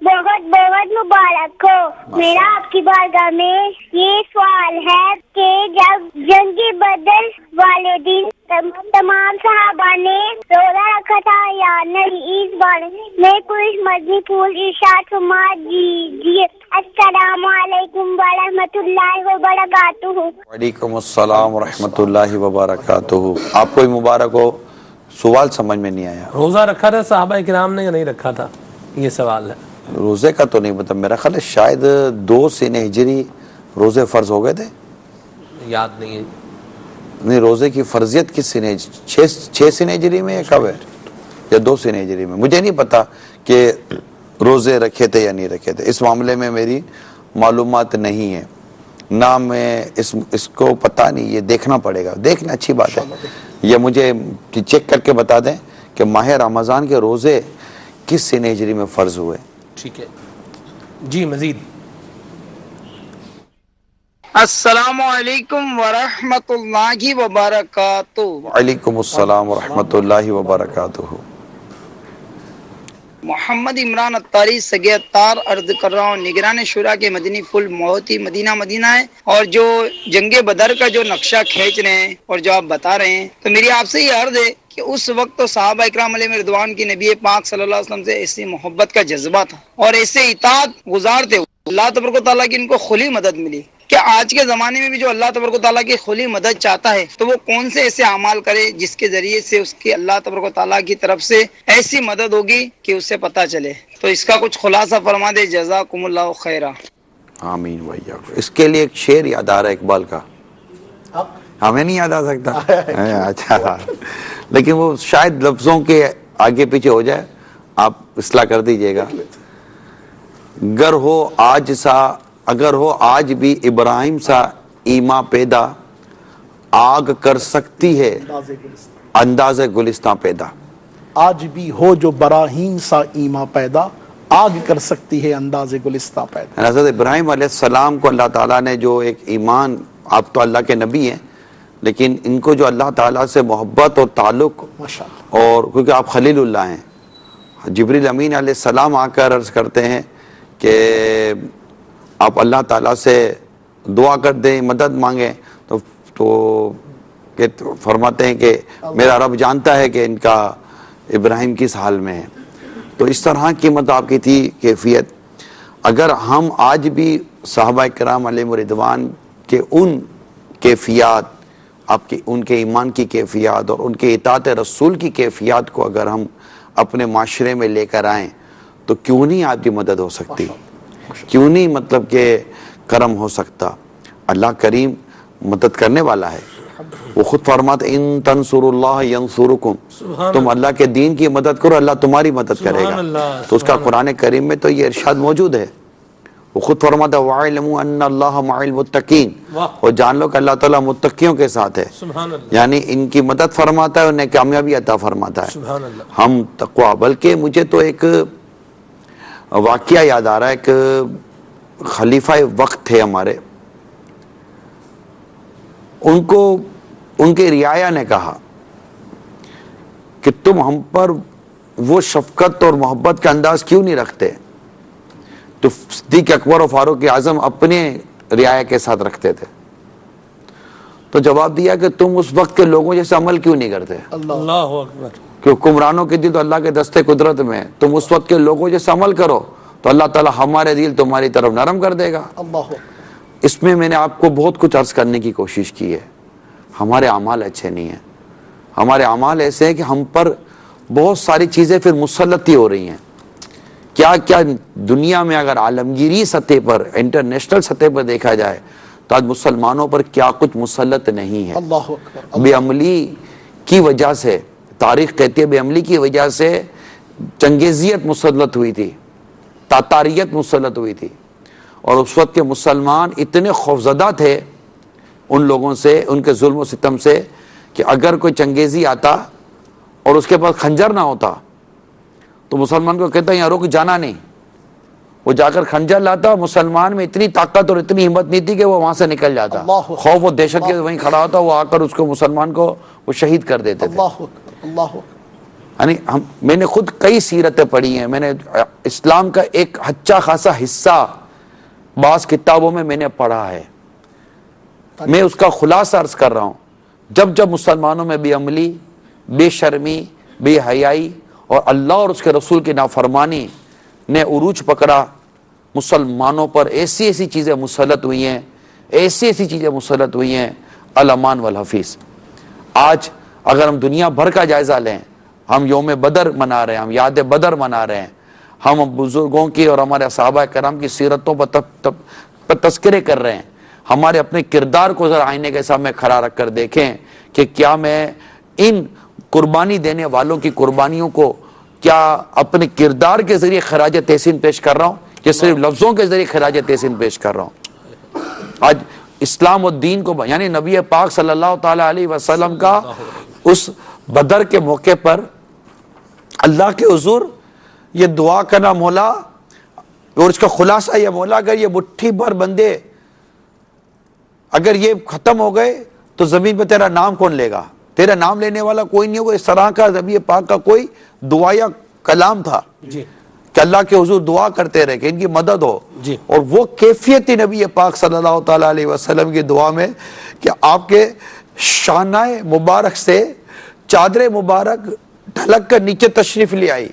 بہت بہت مبارک ہو۔ میرا آپ کی بارگاہ میں یہ سوال ہے کہ جب جنگ بدر والے دن تمام صحابہ نے روزہ رکھا تھا یا نہیں، اس بارے میں کچھ مدنی پھول ارشاد فرما دیجیے۔ السلام علیکم ورحمۃ اللہ وبرکاتہ۔ وعلیکم السلام ورحمۃ اللہ وبرکاتہ۔ آپ کو مبارک ہو۔ سوال سمجھ میں نہیں آیا۔ روزہ رکھا تھا صحابہ کرام نے یا نہیں رکھا تھا، یہ سوال ہے۔ روزے کا تو نہیں پتا، میرا خیال ہے شاید 2 سن ہجری روزے فرض ہو گئے تھے، یاد نہیں ہے۔ نہیں، روزے کی فرضیت کس سن ہجری، 6 سن ہجری میں کب ہے، یا 2 سن ہجری میں؟ مجھے نہیں پتا کہ روزے رکھے تھے یا نہیں رکھے تھے، اس معاملے میں میری معلومات نہیں ہے، نہ میں اس کو پتا نہیں، یہ دیکھنا پڑے گا، دیکھنا اچھی بات ہے، یہ مجھے چیک کر کے بتا دیں کہ ماہ رمضان کے روزے کس سن ہجری میں فرض ہوئے۔ ٹھیک ہے جی، مزید۔ السلام علیکم ورحمۃ اللہ وبرکاتہ۔ وعلیکم السلام ورحمۃ اللہ وبرکاتہ۔ محمد عمران اتاری سگے اتار عرض کر رہا ہوں، نگران شورا کے مدنی پھول بہت ہی مدینہ مدینہ ہے، اور جو جنگ بدر کا جو نقشہ کھینچ رہے ہیں اور جو آپ بتا رہے ہیں، تو میری آپ سے یہ عرض ہے کہ اس وقت تو صحابہ اکرام علیہ رضوان کی نبی پاک صلی اللہ علیہ وسلم سے ایسی محبت کا جذبہ تھا اور ایسے اطاعت گزار تھے، اللہ تبارک و تعالیٰ کی ان کو کھلی مدد ملی۔ کیا آج کے زمانے میں بھی جو اللہ تبارک و تعالیٰ کی کھلی مدد چاہتا ہے تو وہ کون سے ایسے اعمال کرے جس کے ذریعے سے اس کی اللہ تبارک و تعالیٰ کی طرف سے ایسی مدد ہوگی کہ اسے پتہ چلے؟ تو اس کا کچھ خلاصہ فرما دے، جزاکم اللہ خیرہ۔ آمین ویاک۔ اس کے لیے ایک شعر یاد آ رہا ہے اقبال کا، ہمیں نہیں یاد آ سکتا. اچھا, لیکن وہ شاید لفظوں کے آگے پیچھے ہو جائے, آپ اصلاح کر دیجئے گا. اگر ہو آج بھی ابراہیم سا ایما پیدا, آگ کر سکتی ہے انداز گلستان پیدا. آج بھی ہو جو براہیم سا ایما پیدا, آگ کر سکتی ہے انداز گلستہ پیدا. حضرت ابراہیم علیہ السلام کو اللہ تعالیٰ نے جو ایک ایمان, آپ تو اللہ کے نبی ہیں, لیکن ان کو جو اللہ تعالیٰ سے محبت اور تعلق, اور کیونکہ آپ خلیل اللہ ہیں, جبریل امین علیہ السلام آ کر عرض کرتے ہیں کہ آپ اللہ تعالیٰ سے دعا کر دیں, مدد مانگیں, تو فرماتے ہیں کہ میرا رب جانتا ہے کہ ان کا ابراہیم کس حال میں ہے. تو اس طرح کی مطلب آپ کی تھی کیفیت. اگر ہم آج بھی صحابہ کرام علیہ رضوان کے ان کیفیات, آپ کی ان کے ایمان کی کیفیات اور ان کے اطاعت رسول کی کیفیات کو اگر ہم اپنے معاشرے میں لے کر آئیں, تو کیوں نہیں آپ کی مدد ہو سکتی, کیوں نہیں مطلب کہ کرم ہو سکتا. اللہ کریم مدد کرنے والا ہے. وہ خود فرماتا ان تنصر اللہ ینصرکم, تم اللہ کے دین کی مدد کرو, اللہ تمہاری مدد کرے گا. تو اس کا قرآن کریم میں تو یہ ارشاد موجود ہے. وہ خود فرماتا وَاعْلَمُوا أَنَّ اللَّهَ مَعَ الْمُتَّقِينَ, اور جان لو کہ اللہ تعالیٰ متقیوں کے ساتھ ہے. یعنی ان کی مدد فرماتا ہے, انہیں کامیابی عطا فرماتا ہے. ہم تقوی, بلکہ مجھے تو ایک واقعہ یاد آ رہا ہے. ایک خلیفہ وقت تھے ہمارے, ان کے رعایا نے کہا کہ تم ہم پر وہ شفقت اور محبت کا انداز کیوں نہیں رکھتے. تو صدیق اکبر و فاروق اعظم اپنے رعایا کے ساتھ رکھتے تھے. تو جواب دیا کہ تم اس وقت کے لوگوں جیسے عمل کیوں نہیں کرتے. اللہ اکبر. کہ حکمرانوں کے دل تو اللہ کے دستے قدرت میں, تم اس وقت کے لوگوں جیسے عمل کرو تو اللہ تعالیٰ ہمارے دل تمہاری طرف نرم کر دے گا. اس میں میں نے آپ کو بہت کچھ عرض کرنے کی کوشش کی ہے. ہمارے اعمال اچھے نہیں ہیں. ہمارے اعمال ایسے ہیں کہ ہم پر بہت ساری چیزیں پھر مسلط ہی ہو رہی ہیں. کیا کیا دنیا میں اگر عالمگیری سطح پر, انٹرنیشنل سطح پر دیکھا جائے تو آج مسلمانوں پر کیا کچھ مسلط نہیں ہے. بے عملی کی وجہ سے, تاریخ کہتی ہے بے عملی کی وجہ سے چنگیزیت مسلط ہوئی تھی, تاتاریت مسلط ہوئی تھی, اور اس وقت کے مسلمان اتنے خوفزدہ تھے ان لوگوں سے, ان کے ظلم و ستم سے, کہ اگر کوئی چنگیزی آتا اور اس کے پاس خنجر نہ ہوتا تو مسلمان کو کہتا یہاں رک جانا نہیں. وہ جا کر خنجر لاتا, مسلمان میں اتنی طاقت اور اتنی ہمت نہیں تھی کہ وہ وہاں سے نکل جاتا. خوف و دہشت کے وہیں کھڑا ہوتا, وہ آ کر اس کو مسلمان کو وہ شہید کر دیتے تھے. یعنی میں نے خود کئی سیرتیں پڑھی ہیں, میں نے اسلام کا ایک اچھا خاصا حصہ بعض کتابوں میں نے پڑھا ہے. میں اس کا خلاصہ عرض کر رہا ہوں. جب جب مسلمانوں میں بے عملی, بے شرمی, بے حیائی اور اللہ اور اس کے رسول کی نافرمانی نے عروج پکڑا, مسلمانوں پر ایسی ایسی چیزیں مسلط ہوئی ہیں, ایسی ایسی چیزیں مسلط ہوئی ہیں, الامان والحفیظ. آج اگر ہم دنیا بھر کا جائزہ لیں, ہم یوم بدر منا رہے ہیں, ہم یاد بدر منا رہے ہیں, ہم بزرگوں کی اور ہمارے صحابہ کرام کی سیرتوں پر تذکرے کر رہے ہیں. ہمارے اپنے کردار کو ذرا آئینے کے سامنے کھڑا رکھ کر دیکھیں کہ کیا میں ان قربانی دینے والوں کی قربانیوں کو کیا اپنے کردار کے ذریعے خراج تحسین پیش کر رہا ہوں, یا صرف لفظوں کے ذریعے خراج تحسین پیش کر رہا ہوں. آج اسلام و دین کو, یعنی نبی پاک صلی اللہ تعالی علیہ وسلم کا اس بدر کے موقع پر اللہ کے حضور یہ دعا کرنا, مولا, اور اس کا خلاصہ یہ, مولا اگر یہ مٹھی بھر بندے اگر یہ ختم ہو گئے تو زمین پہ تیرا نام کون لے گا, تیرا نام لینے والا کوئی نہیں ہوگا. اس طرح کا نبی پاک کا کوئی دعا یا کلام تھا کہ اللہ کے حضور دعا کرتے رہے کہ ان کی مدد ہو. اور وہ کیفیت تھی نبی پاک صلی اللہ تعالی علیہ وسلم کی دعا میں کہ آپ کے شانہ مبارک سے چادر مبارک ڈھلک کر نیچے تشریف لے آئی,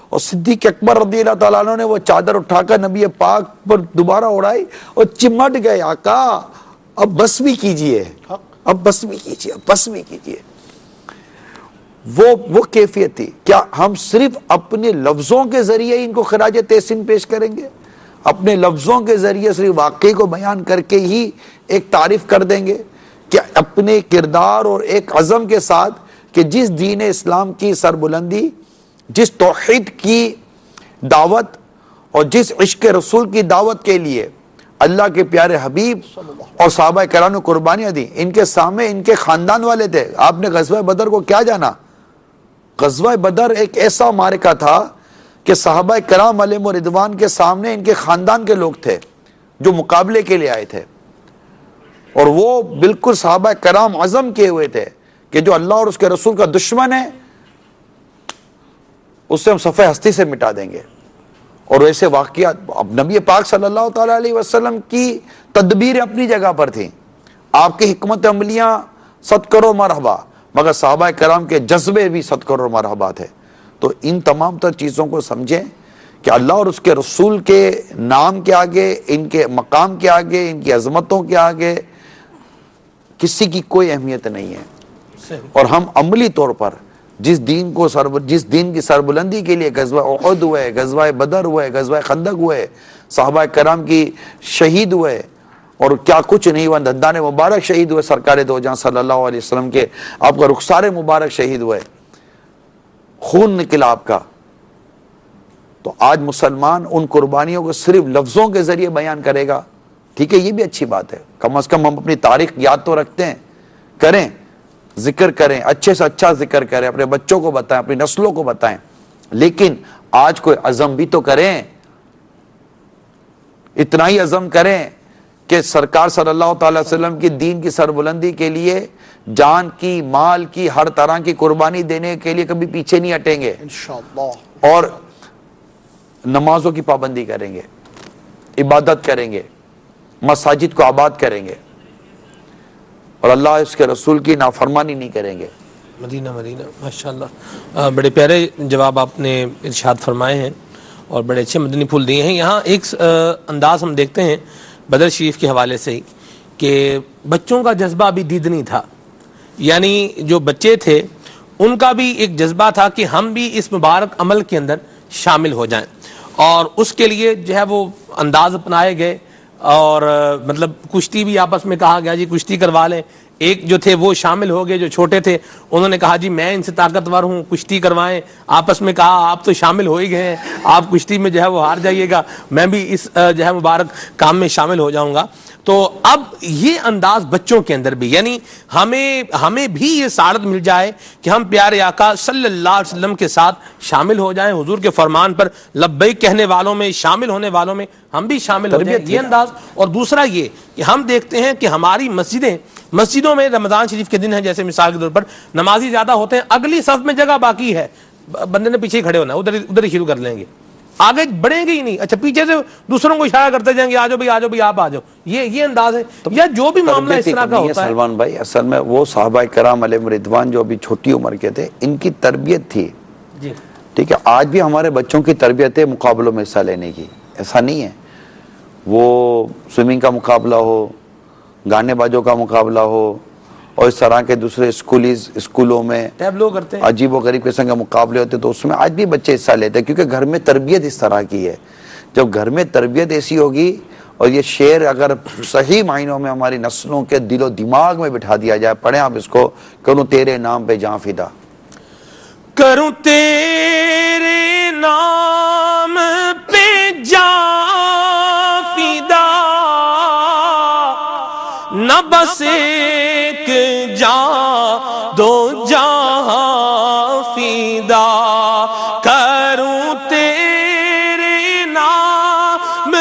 اور صدیق اکبر رضی اللہ تعالیٰ عنہ نے وہ چادر اٹھا کر نبی پاک پر دوبارہ اڑائی اور چمٹ گئے, آقا اب بس بھی کیجئے, اب بس بھی کیجئے, اب بس بھی کیجئے. وہ کیفیت تھی. کیا ہم صرف اپنے لفظوں کے ذریعے ان کو خراج تحسین پیش کریں گے, اپنے لفظوں کے ذریعے صرف واقعے کو بیان کر کے ہی ایک تعریف کر دیں گے, کہ اپنے کردار اور ایک عزم کے ساتھ کہ جس دین اسلام کی سربلندی، جس توحید کی دعوت اور جس عشق رسول کی دعوت کے لیے اللہ کے پیارے حبیب اور صحابہ کرام نے قربانیاں دی، ان کے سامنے ان کے خاندان والے تھے۔ آپ نے غزوہ بدر کو کیا جانا؟ غزوہ بدر ایک ایسا معرکہ تھا کہ صحابہ کرام علیہم رضوان کے سامنے ان کے خاندان کے لوگ تھے جو مقابلے کے لیے آئے تھے، اور وہ بالکل صحابہ کرام عزم کیے ہوئے تھے کہ جو اللہ اور اس کے رسول کا دشمن ہے اس سے ہم صفحہ ہستی سے مٹا دیں گے۔ اور ایسے واقعات اب نبی پاک صلی اللہ تعالیٰ علیہ وسلم کی تدبیر اپنی جگہ پر تھی، آپ کی حکمت عملیاں 100 کروڑ مرحبا، مگر صحابہ کرام کے جذبے بھی 100 کروڑ مرحبا تھے۔ تو ان تمام تر چیزوں کو سمجھیں کہ اللہ اور اس کے رسول کے نام کے آگے، ان کے مقام کے آگے، ان کی عظمتوں کے آگے کسی کی کوئی اہمیت نہیں ہے۔ اور ہم عملی طور پر جس دین کی سربلندی کے لیے غزوہ احد ہوئے، غزوہ بدر ہوئے، غزوہ خندق ہوئے، صحابہ کرام کی شہید ہوئے، اور کیا کچھ نہیں ہوا، دندان مبارک شہید ہوئے سرکار دو جہاں صلی اللہ علیہ وسلم کے، آپ کا رخسار مبارک شہید ہوئے، خون نکلا آپ کا۔ تو آج مسلمان ان قربانیوں کو صرف لفظوں کے ذریعے بیان کرے گا، ٹھیک ہے، یہ بھی اچھی بات ہے، کم از کم ہم اپنی تاریخ یاد تو رکھتے ہیں، کریں، ذکر کریں، اچھے سے اچھا ذکر کریں، اپنے بچوں کو بتائیں، اپنی نسلوں کو بتائیں، لیکن آج کوئی عزم بھی تو کریں، اتنا ہی عزم کریں کہ سرکار صلی اللہ تعالی وسلم کی دین کی سربلندی کے لیے جان کی، مال کی، ہر طرح کی قربانی دینے کے لیے کبھی پیچھے نہیں ہٹیں گے، انشاءاللہ، اور نمازوں کی پابندی کریں گے، عبادت کریں گے، مساجد کو آباد کریں گے، اور اللہ اس کے رسول کی نافرمانی نہیں کریں گے۔ مدینہ ماشاءاللہ، بڑے پیارے جواب آپ نے ارشاد فرمائے ہیں اور بڑے اچھے مدنی پھول دیے ہیں۔ یہاں ایک انداز ہم دیکھتے ہیں بدر شریف کے حوالے سے ہی کہ بچوں کا جذبہ بھی دید نہیں تھا، یعنی جو بچے تھے ان کا بھی ایک جذبہ تھا کہ ہم بھی اس مبارک عمل کے اندر شامل ہو جائیں، اور اس کے لیے جو ہے وہ انداز اپنائے گئے، اور مطلب کشتی بھی آپس میں کہا گیا جی کشتی کروا لیں، ایک جو تھے وہ شامل ہو گئے، جو چھوٹے تھے انہوں نے کہا جی میں ان سے طاقتور ہوں، کشتی کروائیں، آپس میں کہا آپ تو شامل ہو ہی گئے ہیں، آپ کشتی میں جو ہے وہ ہار جائیے گا، میں بھی اس جو ہے مبارک کام میں شامل ہو جاؤں گا۔ تو اب یہ انداز بچوں کے اندر بھی، یعنی ہمیں بھی یہ سعادت مل جائے کہ ہم پیارے آقا صلی اللہ علیہ وسلم کے ساتھ شامل ہو جائیں، حضور کے فرمان پر لبیک کہنے والوں میں، شامل ہونے والوں میں ہم بھی شامل ہو جائیں، یہ انداز۔ اور دوسرا یہ کہ ہم دیکھتے ہیں کہ ہماری مسجدوں میں رمضان شریف کے دن ہیں، جیسے مثال کے طور پر نمازی زیادہ ہوتے ہیں، اگلی صف میں جگہ باقی ہے، بندے نے پیچھے کھڑے ہونا، ادھر ہی شروع کر لیں گے، آگے بڑھیں گے ہی نہیں، اچھا پیچھے سے دوسروں کو اشارہ کرتے جائیں گے، آجو بھائی آپ آ جاؤ، یہ انداز ہے، یا جو بھی معاملہ اس طرح کا ہوتا ہے۔ سلمان بھائی اصل میں وہ صحابہ کرام علیہم رضوان جو ابھی چھوٹی عمر کے تھے، ان کی تربیت تھی، جی ٹھیک ہے، آج بھی ہمارے بچوں کی تربیت ہے مقابلوں میں حصہ لینے کی، ایسا نہیں ہے، وہ سوئمنگ کا مقابلہ ہو، گانے بازوں کا مقابلہ ہو، اور اس طرح کے دوسرے اسکولوں میں ٹیبلو کرتے ہیں، عجیب و غریب قسم کے مقابلے ہوتے، تو اس میں آج بھی بچے حصہ لیتے ہیں، کیونکہ گھر میں تربیت اس طرح کی ہے۔ جب گھر میں تربیت ایسی ہوگی، اور یہ شعر اگر صحیح معنوں میں ہماری نسلوں کے دل و دماغ میں بٹھا دیا جائے، پڑھیں آپ اس کو، کروں تیرے نام پہ جاں فدا، کروں تیرے نام پہ جاں فدا، نہ بس ایک جاں دو جہاں فدا، کروں تیرے نام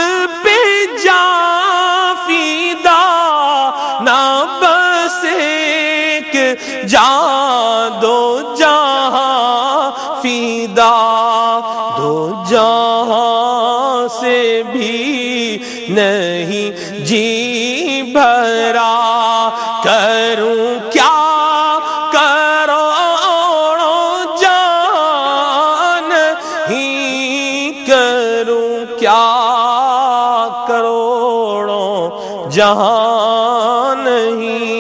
پہ جاں فدا، نہ بس ایک جاں دو جہاں فدا، دو جہاں سے بھی نہیں جی بھرا، کروں کیا کروڑوں جان ہی، کروں کیا کروڑوں جہان نہیں۔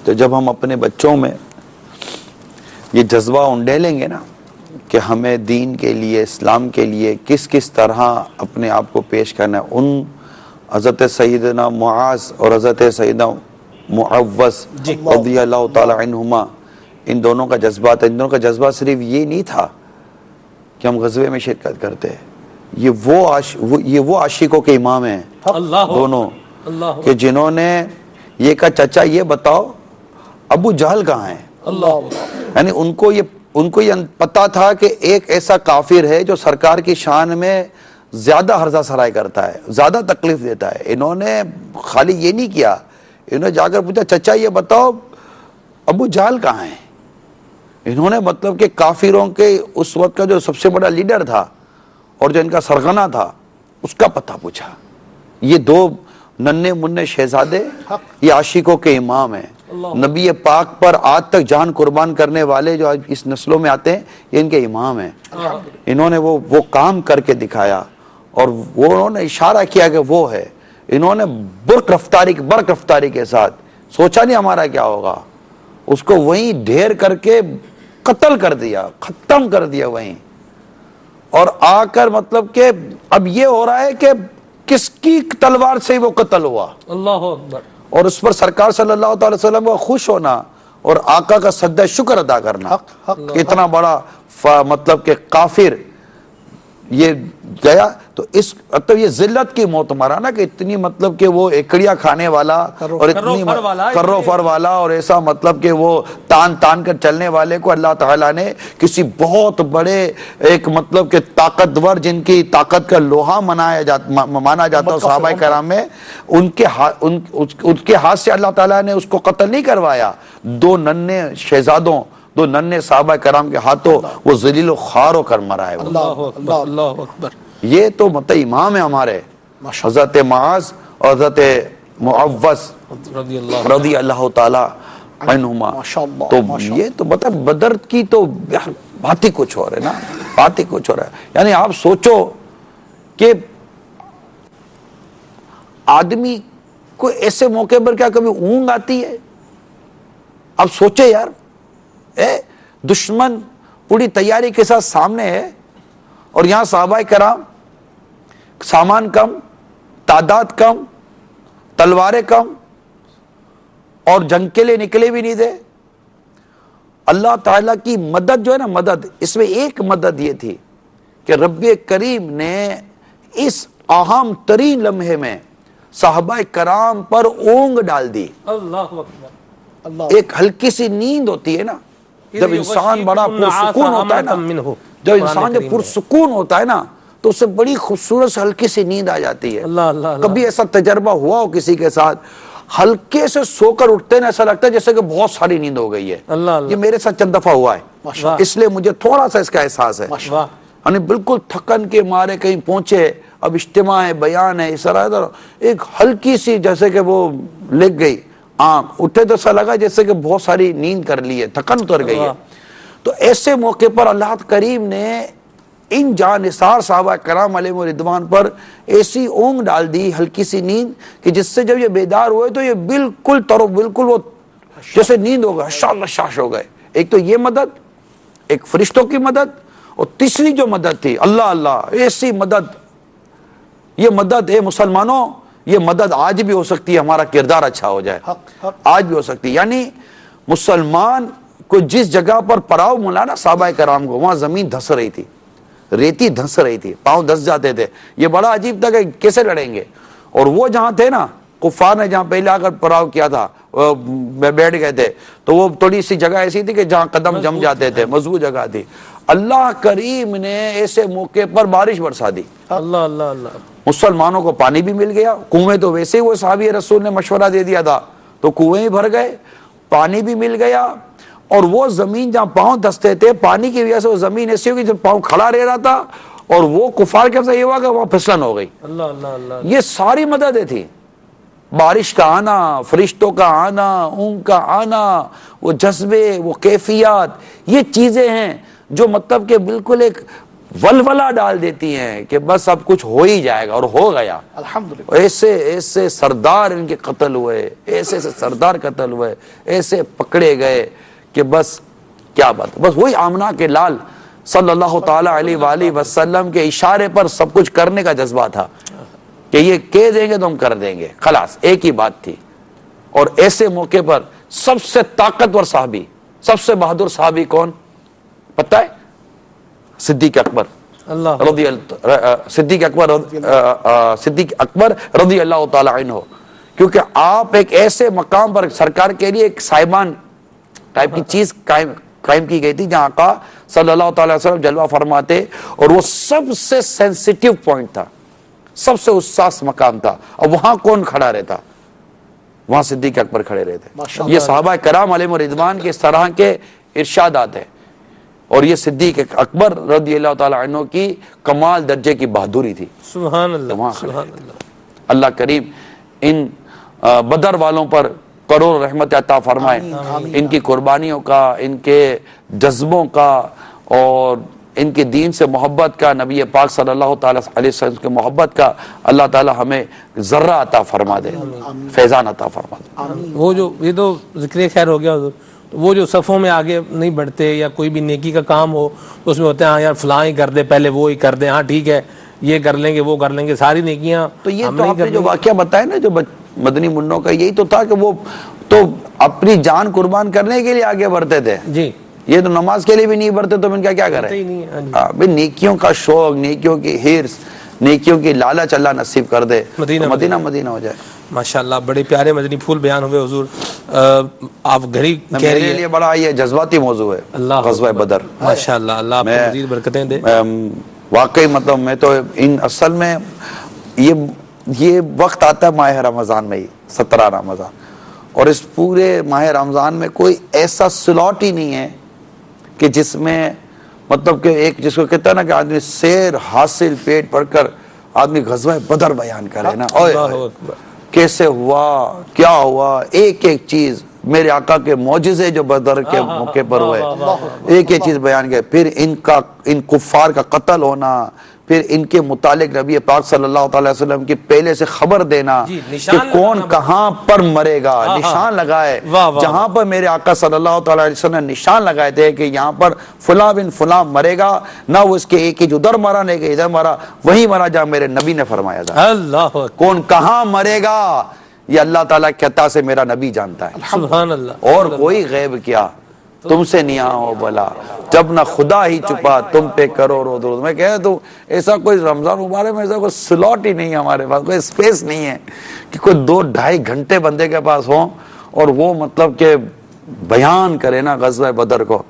تو جب ہم اپنے بچوں میں یہ جذبہ انڈیلیں گے نا کہ ہمیں دین کے لیے، اسلام کے لیے کس کس طرح اپنے آپ کو پیش کرنا ہے، ان حضرت سیدنا معاذ اور حضرت سیدنا معوذ رضی اللہ تعالی عنہما، ان دونوں کا جذبہ تھا. ان دونوں کا جذبہ صرف یہ نہیں تھا کہ ہم غزوے میں شرکت کرتے ہیں، یہ وہ عاشقوں کے امام ہیں دونوں، کہ جنہوں نے یہ کہا چچا یہ بتاؤ ابو جہل کہاں ہیں. یعنی ان کو یہ پتا تھا کہ ایک ایسا کافر ہے جو سرکار کی شان میں زیادہ ہرزہ سرائی کرتا ہے، زیادہ تکلیف دیتا ہے. انہوں نے خالی یہ نہیں کیا، انہوں نے جا کر پوچھا چچا یہ بتاؤ ابو جہل کہاں ہیں. انہوں نے مطلب کہ کافروں کے اس وقت کا جو سب سے بڑا لیڈر تھا اور جو ان کا سرغنہ تھا اس کا پتہ پوچھا. یہ دو ننھے منھے شہزادے یہ عاشقوں کے امام ہیں. نبی پاک پر آج تک جان قربان کرنے والے جو آج اس نسلوں میں آتے ہیں یہ ان کے امام ہیں. انہوں نے وہ کام کر کے دکھایا اور انہوں نے اشارہ کیا کہ وہ ہے. انہوں نے برق رفتاری کے ساتھ سوچا نہیں ہمارا کیا ہوگا، اس کو وہیں ڈھیر کر کے قتل کر دیا، ختم کر دیا وہیں. اور آ کر مطلب کہ اب یہ ہو رہا ہے کہ کس کی تلوار سے وہ قتل ہوا. اللہ اکبر. اور اس پر سرکار صلی اللہ تعالی وسلم کو خوش ہونا اور آقا کا سجدہ شکر ادا کرنا کہ اتنا بڑا مطلب کہ کافر یہ گیا. تو اس مطلب یہ ذلت کی موت مارا نا کہ اتنی مطلب کہ وہ ایکڑیاں کھانے والا اور اتنی کرو فر والا اور ایسا مطلب کہ وہ تان کر چلنے والے کو اللہ تعالیٰ نے کسی بہت بڑے ایک مطلب کہ طاقتور جن کی طاقت کا لوہا مانا جاتا صحابہ کرام میں، ان کے ہاتھ سے اللہ تعالیٰ نے اس کو قتل نہیں کروایا. دو ننھے شہزادوں، دو ننھے صحابہ کرام کے ہاتھوں وہ ذلیل و خوار ہو کر مرا ہے. اللہ اکبر. یہ تو مطلب امام ہے ہمارے حضرت معاذ اور حضرت معوذ رضی اللہ تعالی عنہما. تو یہ تو مطلب بدر کی تو بات ہی کچھ اور ہے نا، بات ہی کچھ اور ہے. یعنی آپ سوچو کہ آدمی کو ایسے موقع پر کیا کبھی اونگ آتی ہے؟ آپ سوچے یار، دشمن پوری تیاری کے ساتھ سامنے ہے اور یہاں صحابہ کرام سامان کم، تعداد کم، تلواریں کم اور جنگ کے لیے نکلے بھی نہیں تھے. اللہ تعالیٰ کی مدد جو ہے نا، مدد اس میں ایک مدد یہ تھی کہ رب کریم نے اس اہم ترین لمحے میں صحابہ کرام پر اونگ ڈال دی. اللہ اکبر. ایک ہلکی سی نیند ہوتی ہے نا جب انسان بڑا پرسکون ہوتا ہے نا، جب انسان جب پرسکون ہوتا ہے نا تو اسے بڑی خوبصورت ہلکی سی نیند آ جاتی ہے. کبھی ایسا تجربہ ہوا ہو کسی کے ساتھ، ہلکے سے سو کر اٹھتے ہیں ایسا لگتا ہے جیسے کہ بہت ساری نیند ہو گئی ہے. یہ میرے ساتھ چند دفعہ ہوا ہے، اس لیے مجھے تھوڑا سا اس کا احساس ہے. یعنی بالکل تھکن کے مارے کہیں پہنچے، اب اجتماع ہے، بیان ہے، اس طرح ایک ہلکی سی جیسے کہ وہ لگ گئی آنکھ، اٹھے تو ایسا لگا جیسے کہ بہت ساری نیند کر لی ہے، تھکن اتر گئی ہے. تو ایسے موقع پر اللہ کریم نے ان جان نثار صحابہ کرام علیہ رضوان پر ایسی اونگ ڈال دی، ہلکی سی نیند، کہ جس سے جب یہ بیدار ہوئے تو یہ بالکل وہ جیسے نیند ہو گئے، شاش ہو گئے. ایک تو یہ مدد، ایک فرشتوں کی مدد، اور تیسری جو مدد تھی اللہ ایسی مدد. یہ مدد ہے مسلمانوں، یہ مدد آج بھی ہو سکتی ہے، ہمارا کردار اچھا ہو جائے، آج بھی ہو سکتی ہے. یعنی مسلمان کو جس جگہ پر پڑاؤ ملا نا صحابہ کرام کو، وہاں زمین دھس رہی تھی، ریتی دھس رہی تھی، پاؤں دھس جاتے تھے. یہ بڑا عجیب تھا کہ کیسے لڑیں گے. اور وہ جہاں تھے نا، کفار نے جہاں پہلے آ کر پڑاؤ کیا تھا، بیٹھ گئے تھے، تو وہ تھوڑی سی جگہ ایسی تھی کہ جہاں قدم جم جاتے تھے، مضبوط جگہ تھی. اللہ کریم نے ایسے موقع پر بارش برسا دی. اللہ مسلمانوں کو پانی بھی مل گیا. کنویں تو ویسے ہی وہ صحابی رسول نے مشورہ دے دیا تھا تو کنویں ہی بھر گئے، پانی بھی مل گیا. اور وہ زمین جہاں پاؤں دھستے تھے، پانی کی وجہ سے وہ زمین ایسی ہوگی جب پاؤں کھڑا رہ رہا تھا، اور وہ کفار کے ساتھ یہ ہوا کہ وہاں پھسلن ہو گئی. یہ ساری مددیں تھی. بارش کا آنا، فرشتوں کا آنا، اونگ کا آنا، وہ جذبے، وہ کیفیات، یہ چیزیں ہیں جو مطلب کہ بالکل ایک ولولہ ڈال دیتی ہیں کہ بس اب کچھ ہو ہی جائے گا، اور ہو گیا الحمدللہ. ایسے سردار ان کے قتل ہوئے، ایسے سردار قتل ہوئے، ایسے پکڑے گئے کہ بس کیا بات. بس وہی آمنہ کے لال صلی اللہ تعالی علیہ وآلہ وسلم کے اشارے پر سب کچھ کرنے کا جذبہ تھا کہ یہ کہہ دیں گے تو ہم کر دیں گے، خلاص ایک ہی بات تھی۔ اور ایسے موقع پر سب سے طاقتور صحابی، سب سے بہادر صحابی کون پتہ ہے؟ صدیق اکبر صدیق اکبر رضی اللہ تعالی عنہ، کیونکہ آپ ایک ایسے مقام پر سرکار کے لیے ایک سائبان ٹائپ کی چیز قائم کی گئی تھی جہاں آقا صلی اللہ تعالی وسلم جلوہ فرماتے، اور وہ سب سے سینسیٹیو پوائنٹ تھا، سب سے حساس مقام تھا، اور وہاں کون کھڑا رہتا؟ وہاں صدیق اکبر کھڑے رہتے۔ یہ صحابہ کرام علیہم الرضوان کے اس طرح کے ارشادات ہیں، اور یہ صدیق اکبر رضی اللہ تعالی عنہ کی کمال درجے کی بہادری تھی۔ سبحان اللہ، سبحان اللہ۔ اللہ کریم ان بدر والوں پر کروڑ رحمت عطا فرمائے، ان کی قربانیوں کا، ان کے جذبوں کا، اور ان کے دین سے محبت کا، نبی پاک صلی اللہ تعالی علیہ وسلم کے محبت کا اللہ تعالی ہمیں ذرہ عطا فرما دے، فیضان عطا فرما دے۔ وہ جو یہ تو ذکر خیر ہو گیا حضور، وہ جو صفوں میں آگے نہیں بڑھتے یا کوئی بھی نیکی کا کام ہو اس میں ہوتے ہیں ہاں یار فلاں ہی کر دے، پہلے وہ ہی کر دے، ہاں ٹھیک ہے یہ کر لیں گے وہ کر لیں گے، ساری نیکیاں تو یہ تو آپ نے جو واقعہ بتایا نا جو مدنی منوں کا، یہی تو تھا کہ وہ تو اپنی جان قربان کرنے کے لیے آگے بڑھتے تھے۔ جی یہ تو نماز کے لیے بھی نہیں بڑھتے تو ان کا کیا کریں؟ نیکیوں کا شوق، نیکیوں کی حرص، نیکیوں کی لالچ اللہ نصیب کر دے، مدینہ مدینہ ہو جائے۔ ماشاءاللہ بڑے پیارے مدنی پھول بیان ہوئے حضور۔ آپ گھڑی کہہ رہی میرے لیے بڑا یہ جذباتی موضوع ہے غزوہ بدر۔ ماشاءاللہ اللہ آپ کو مزید برکتیں دے۔ واقعی مطلب میں تو ان اصل میں یہ وقت آتا ہے ماہ رمضان میں ہی، 17 رمضان، اور اس پورے ماہ رمضان میں کوئی ایسا سلاٹ ہی نہیں ہے کہ جس میں مطلب کہ ایک جس کو کہتا ہے نا کہ آدمی سیر حاصل پیٹ پڑھ کر آدمی غزوہ بدر بیان کرے نا، کیسے ہوا، کیا ہوا، ایک ایک چیز، میرے آقا کے معجزے جو بدر کے موقع پر ہوئے، ایک ایک چیز بیان کیا، پھر ان کفار کا قتل ہونا، پھر ان کے متعلق نبی پاک صلی اللہ تعالی وسلم کی پہلے سے خبر دینا کہ کون کہاں پر مرے گا، نشان لگائے، جہاں پر میرے آقا صلی اللہ تعالی وسلم نے نشان لگائے تھے کہ یہاں پر فلاں بن فلاں مرے گا، نہ وہ اس کے ایک ہی ادھر مرا نہ کہ ادھر مرا، وہی مرا جہاں میرے نبی نے فرمایا تھا۔ اللہ کون کہاں مرے گا یہ اللہ تعالیٰ کے عطا سے میرا نبی جانتا ہے، سبحان اللہ۔ اور کوئی غیب کیا تم سے نہیں ہو بلا، جب نہ خدا ہی چھپا تم پہ کرو رو درود۔ میں کہہ تو ایسا کوئی رمضان مبارک میں ایسا کوئی سلاٹ ہی نہیں ہے ہمارے پاس، کوئی اسپیس نہیں ہے کہ کوئی 2-2.5 گھنٹے بندے کے پاس ہوں اور وہ مطلب کہ بیان کرے نا غزوہ بدر کو۔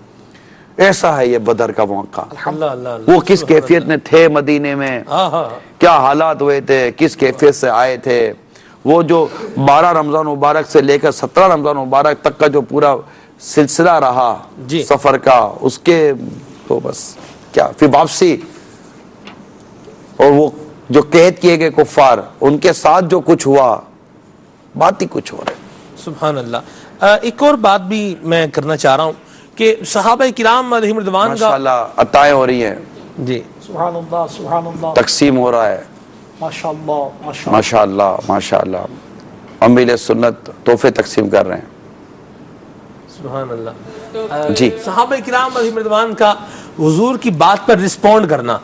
ایسا ہے یہ بدر کا موقع، وہ کس کیفیت میں تھے مدینے میں، کیا حالات ہوئے تھے، کس کیفیت سے آئے تھے، وہ جو 12 رمضان مبارک سے لے کر 17 رمضان مبارک تک کا جو پورا سلسلہ رہا سفر کا، اس کے تو بس کیا، پھر واپسی، اور وہ جو قید کیے گئے کفار، ان کے ساتھ جو کچھ ہوا، بات ہی کچھ ہو رہا ہے۔ سبحان اللہ۔ ایک اور بات بھی میں کرنا چاہ رہا ہوں کہ صحابہ کرام علیہم رضوان کا ماشاءاللہ عطائیں ہو رہی ہیں، جی سبحان اللہ سبحان اللہ، تقسیم ہو رہا ہے، ماشاءاللہ ماشاءاللہ ماشاءاللہ، امیل سنت تحفے تقسیم کر رہے ہیں۔ سبحان اللہ۔ جی صحابہ کرام علیہم رضوان کا حضور کی بات پر رسپونڈ کرنا،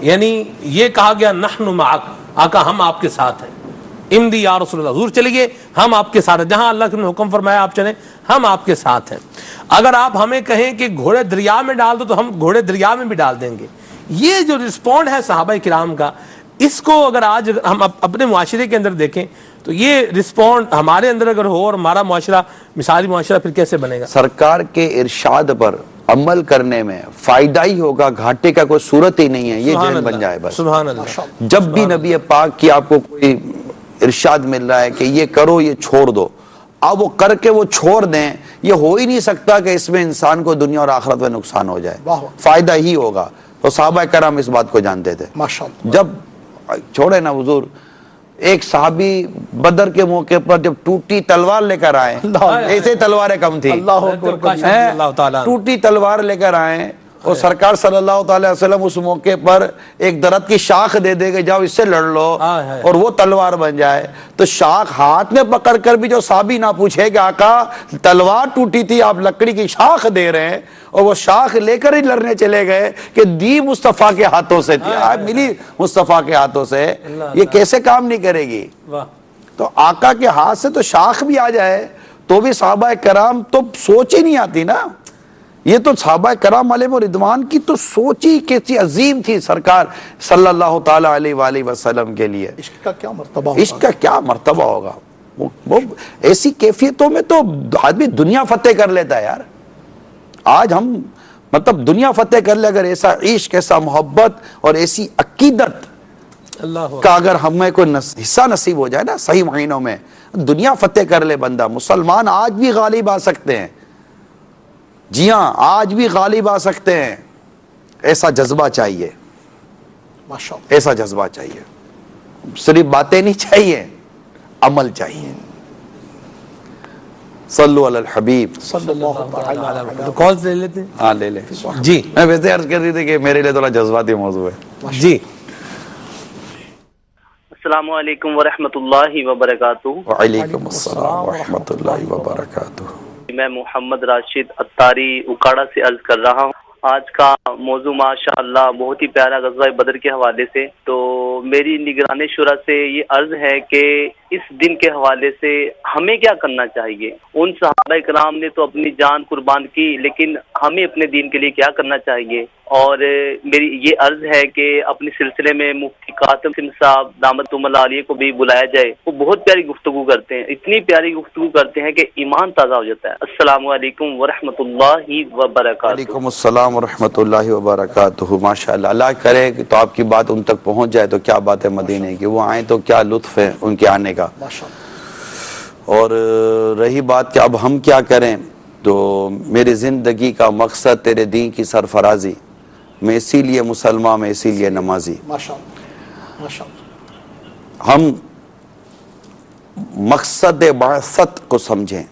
یعنی یہ کہا گیا نحن معک، آقا ہم آپ کے ساتھ ہیں، امدی یا رسول اللہ، حضور چلیے ہم آپ کے ساتھ ہیں، جہاں اللہ نے حکم فرمایا آپ چلیں، ہم آپ کے ساتھ ہیں۔ اگر آپ ہمیں کہیں کہ گھوڑے دریا میں ڈال دو تو ہم گھوڑے دریا میں بھی ڈال دیں گے۔ یہ جو رسپونڈ ہے صحابہ کرام کا، اس کو اگر آج ہم اپنے معاشرے کے اندر دیکھیں تو یہ رسپونڈ ہمارے اندر اگر ہو اور ہمارا معاشرہ مثالی معاشرہ پھر کیسے بنے گا؟ سرکار کے ارشاد پر عمل کرنے میں فائدہ ہی ہوگا، گھاٹے کا کوئی صورت ہی نہیں ہے، یہ ذہن بن جائے بس۔ سبحان اللہ۔ جب بھی نبی پاک کی آپ کو کوئی ارشاد مل رہا ہے کہ یہ کرو یہ چھوڑ دو، اب وہ کر کے وہ چھوڑ دیں، یہ ہو ہی نہیں سکتا کہ اس میں انسان کو دنیا اور آخرت میں نقصان ہو جائے، فائدہ ہی ہوگا۔ تو صحابہ کرام اس بات کو جانتے تھے۔ جب چھوڑے نا حضور، ایک صحابی بدر کے موقع پر جب ٹوٹی تلوار لے کر آئے، ایسے تلواریں کم تھی، ٹوٹی تلوار لے کر آئے اور سرکار صلی اللہ تعالی وسلم اس موقع پر ایک درخت کی شاخ دے دے کہ جاؤ اس سے لڑ لو اور وہ تلوار بن جائے، تو شاخ ہاتھ میں پکڑ کر بھی جو صحابی نہ پوچھے کہ آقا تلوار ٹوٹی تھی، آپ لکڑی کی شاخ دے رہے ہیں، اور وہ شاخ لے کر ہی لڑنے چلے گئے کہ دی مصطفیٰ کے ہاتھوں سے تھی، ملی مصطفیٰ کے ہاتھوں سے، یہ کیسے کام نہیں کرے گی؟ تو آقا کے ہاتھ سے تو شاخ بھی آ جائے تو بھی صحابہ کرام تو سوچ ہی نہیں آتی نا. یہ تو صحابہ کرام علیہ رضوان کی تو سوچ ہی کیسی عظیم تھی سرکار صلی اللہ تعالی علیہ وآلہ وسلم کے لیے. عشق کا کیا مرتبہ ہوگا؟ عشق کا کیا مرتبہ ہوگا؟ وہ ایسی کیفیتوں میں تو آدمی دنیا فتح کر لیتا ہے یار. آج ہم مطلب دنیا فتح کر لے اگر ایسا عشق، ایسا محبت اور ایسی عقیدت کا اگر ہمیں کوئی حصہ نصیب ہو جائے نا صحیح معنوں میں، دنیا فتح کر لے بندہ. مسلمان آج بھی غالب آ سکتے ہیں، جی ہاں آج بھی غالب آ سکتے ہیں. ایسا جذبہ چاہیے، ماشاءاللہ ایسا جذبہ چاہیے. صرف باتیں نہیں چاہیے، عمل چاہیے. صلو علی الحبیب صلی اللہ تعالی علیہ تو کال لے لیتے ہیں. ہاں لے لے. جی میں ویسے عرض کر رہی تھی کہ میرے لیے تھوڑا جذباتی موضوع ہے. جی السلام علیکم ورحمۃ اللہ وبرکاتہ. وعلیکم السلام ورحمۃ اللہ وبرکاتہ. میں محمد راشد اتاری اکاڑا سے عرض کر رہا ہوں. آج کا موضوع ماشاءاللہ بہت ہی پیارا غزوہ بدر کے حوالے سے. تو میری نگران شورا سے یہ عرض ہے کہ اس دن کے حوالے سے ہمیں کیا کرنا چاہیے؟ ان صحابہ کرام نے تو اپنی جان قربان کی، لیکن ہمیں اپنے دین کے لیے کیا کرنا چاہیے؟ اور میری یہ عرض ہے کہ اپنے سلسلے میں مفتی قاسم صاحب دامت عالیہ کو بھی بلایا جائے. وہ بہت پیاری گفتگو کرتے ہیں، اتنی پیاری گفتگو کرتے ہیں کہ ایمان تازہ ہو جاتا ہے. السلام علیکم ورحمۃ اللہ وبرکاتہ. وعلیکم السلام ورحمۃ اللہ وبرکاتہ. ماشاءاللہ، اللہ کرے کہ تو آپ کی بات ان تک پہنچ جائے تو کیا بات ہے مدینے کی. وہ آئیں تو کیا لطف ہے ان کے آنے کا. اور رہی بات کہ اب ہم کیا کریں، تو میری زندگی کا مقصد تیرے دین کی سرفرازی، میں اسی لیے مسلمان، میں اسی لیے نمازی. ماشاءاللہ ماشاءاللہ. ہم مقصد بعثت کو سمجھیں.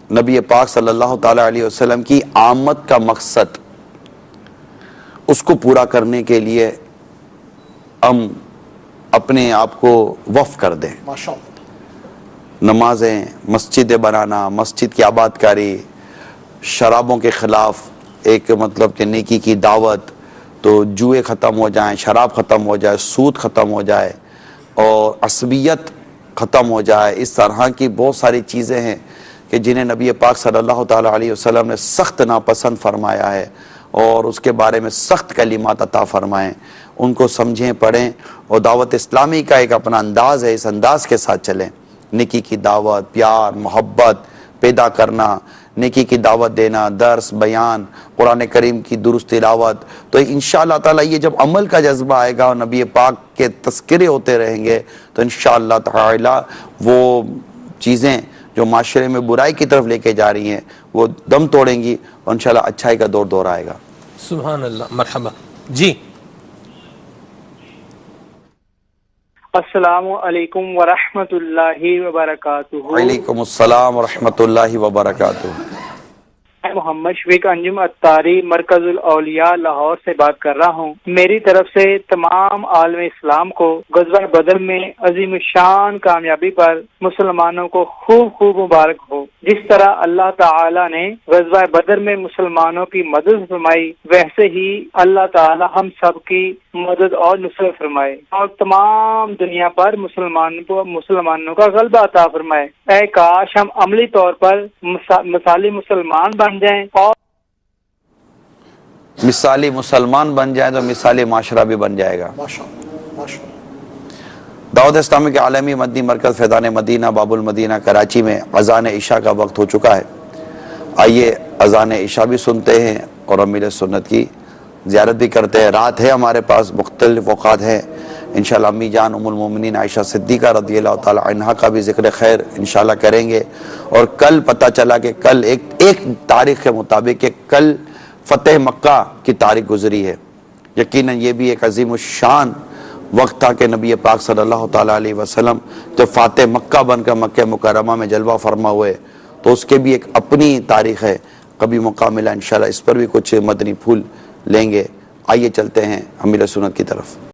نبی پاک صلی اللہ تعالی علیہ وسلم کی آمد کا مقصد، اس کو پورا کرنے کے لیے ہم اپنے آپ کو وقف کر دیں. ماشاءاللہ. نمازیں، مسجدیں بنانا، مسجد کی آباد کاری، شرابوں کے خلاف ایک مطلب کہ نیکی کی دعوت، تو جوئے ختم ہو جائیں، شراب ختم ہو جائے، سود ختم ہو جائے اور عصبیت ختم ہو جائے. اس طرح کی بہت ساری چیزیں ہیں کہ جنہیں نبی پاک صلی اللہ تعالی علیہ وسلم نے سخت ناپسند فرمایا ہے اور اس کے بارے میں سخت کلمات عطا فرمائیں. ان کو سمجھیں، پڑھیں، اور دعوت اسلامی کا ایک اپنا انداز ہے، اس انداز کے ساتھ چلیں. نیکی کی دعوت، پیار، محبت پیدا کرنا، نیکی کی دعوت دینا، درس، بیان، قرآن کریم کی درست تلاوت. تو انشاءاللہ تعالی یہ جب عمل کا جذبہ آئے گا اور نبی پاک کے تذکرے ہوتے رہیں گے تو انشاءاللہ تعالی وہ چیزیں جو معاشرے میں برائی کی طرف لے کے جا رہی ہیں وہ دم توڑیں گی اور انشاءاللہ اچھائی کا دور دور آئے گا. سبحان اللہ. مرحبا. جی السلام علیکم ورحمۃ اللہ وبرکاتہ. وعلیکم السلام ورحمۃ اللہ وبرکاتہ. میں محمد شفیق انجم اتاری مرکز الاولیاء لاہور سے بات کر رہا ہوں. میری طرف سے تمام عالم اسلام کو غزوہ بدر میں عظیم الشان کامیابی پر مسلمانوں کو خوب خوب مبارک ہو. جس طرح اللہ تعالی نے غزوہ بدر میں مسلمانوں کی مدد فرمائی، ویسے ہی اللہ تعالی ہم سب کی مدد اور نصرت فرمائے اور تمام دنیا پر مسلمانوں کا غلبہ عطا فرمائے. اے کاش ہم عملی طور پر مثالی مسلمان بن جائیں اور مثالی مسلمان بن جائیں تو مثالی معاشرہ بھی بن جائے گا. ماشاءاللہ ماشاءاللہ. دعوت اسلامی کے عالمی مدنی مرکز فیضان مدینہ باب المدینہ کراچی میں اذان عشاء کا وقت ہو چکا ہے. آئیے اذان عشاء بھی سنتے ہیں اور امیر سنت کی زیارت بھی کرتے ہیں. رات ہے ہمارے پاس، مختلف اوقات ہیں. انشاءاللہ امی جان ام المومنین عائشہ صدیقہ رضی اللہ تعالی عنہا کا بھی ذکر خیر انشاءاللہ کریں گے. اور کل پتہ چلا کہ کل ایک تاریخ کے مطابق کہ کل فتح مکہ کی تاریخ گزری ہے. یقیناً یہ بھی ایک عظیم الشان وقت تھا کہ نبی پاک صلی اللہ تعالی علیہ وسلم جب فاتح مکہ بن کر مکہ مکرمہ میں جلوہ فرما ہوئے تو اس کے بھی ایک اپنی تاریخ ہے. کبھی موقع ملا انشاءاللہ اس پر بھی کچھ مدنی پھول لیں گے. آئیے چلتے ہیں امیل سنت کی طرف.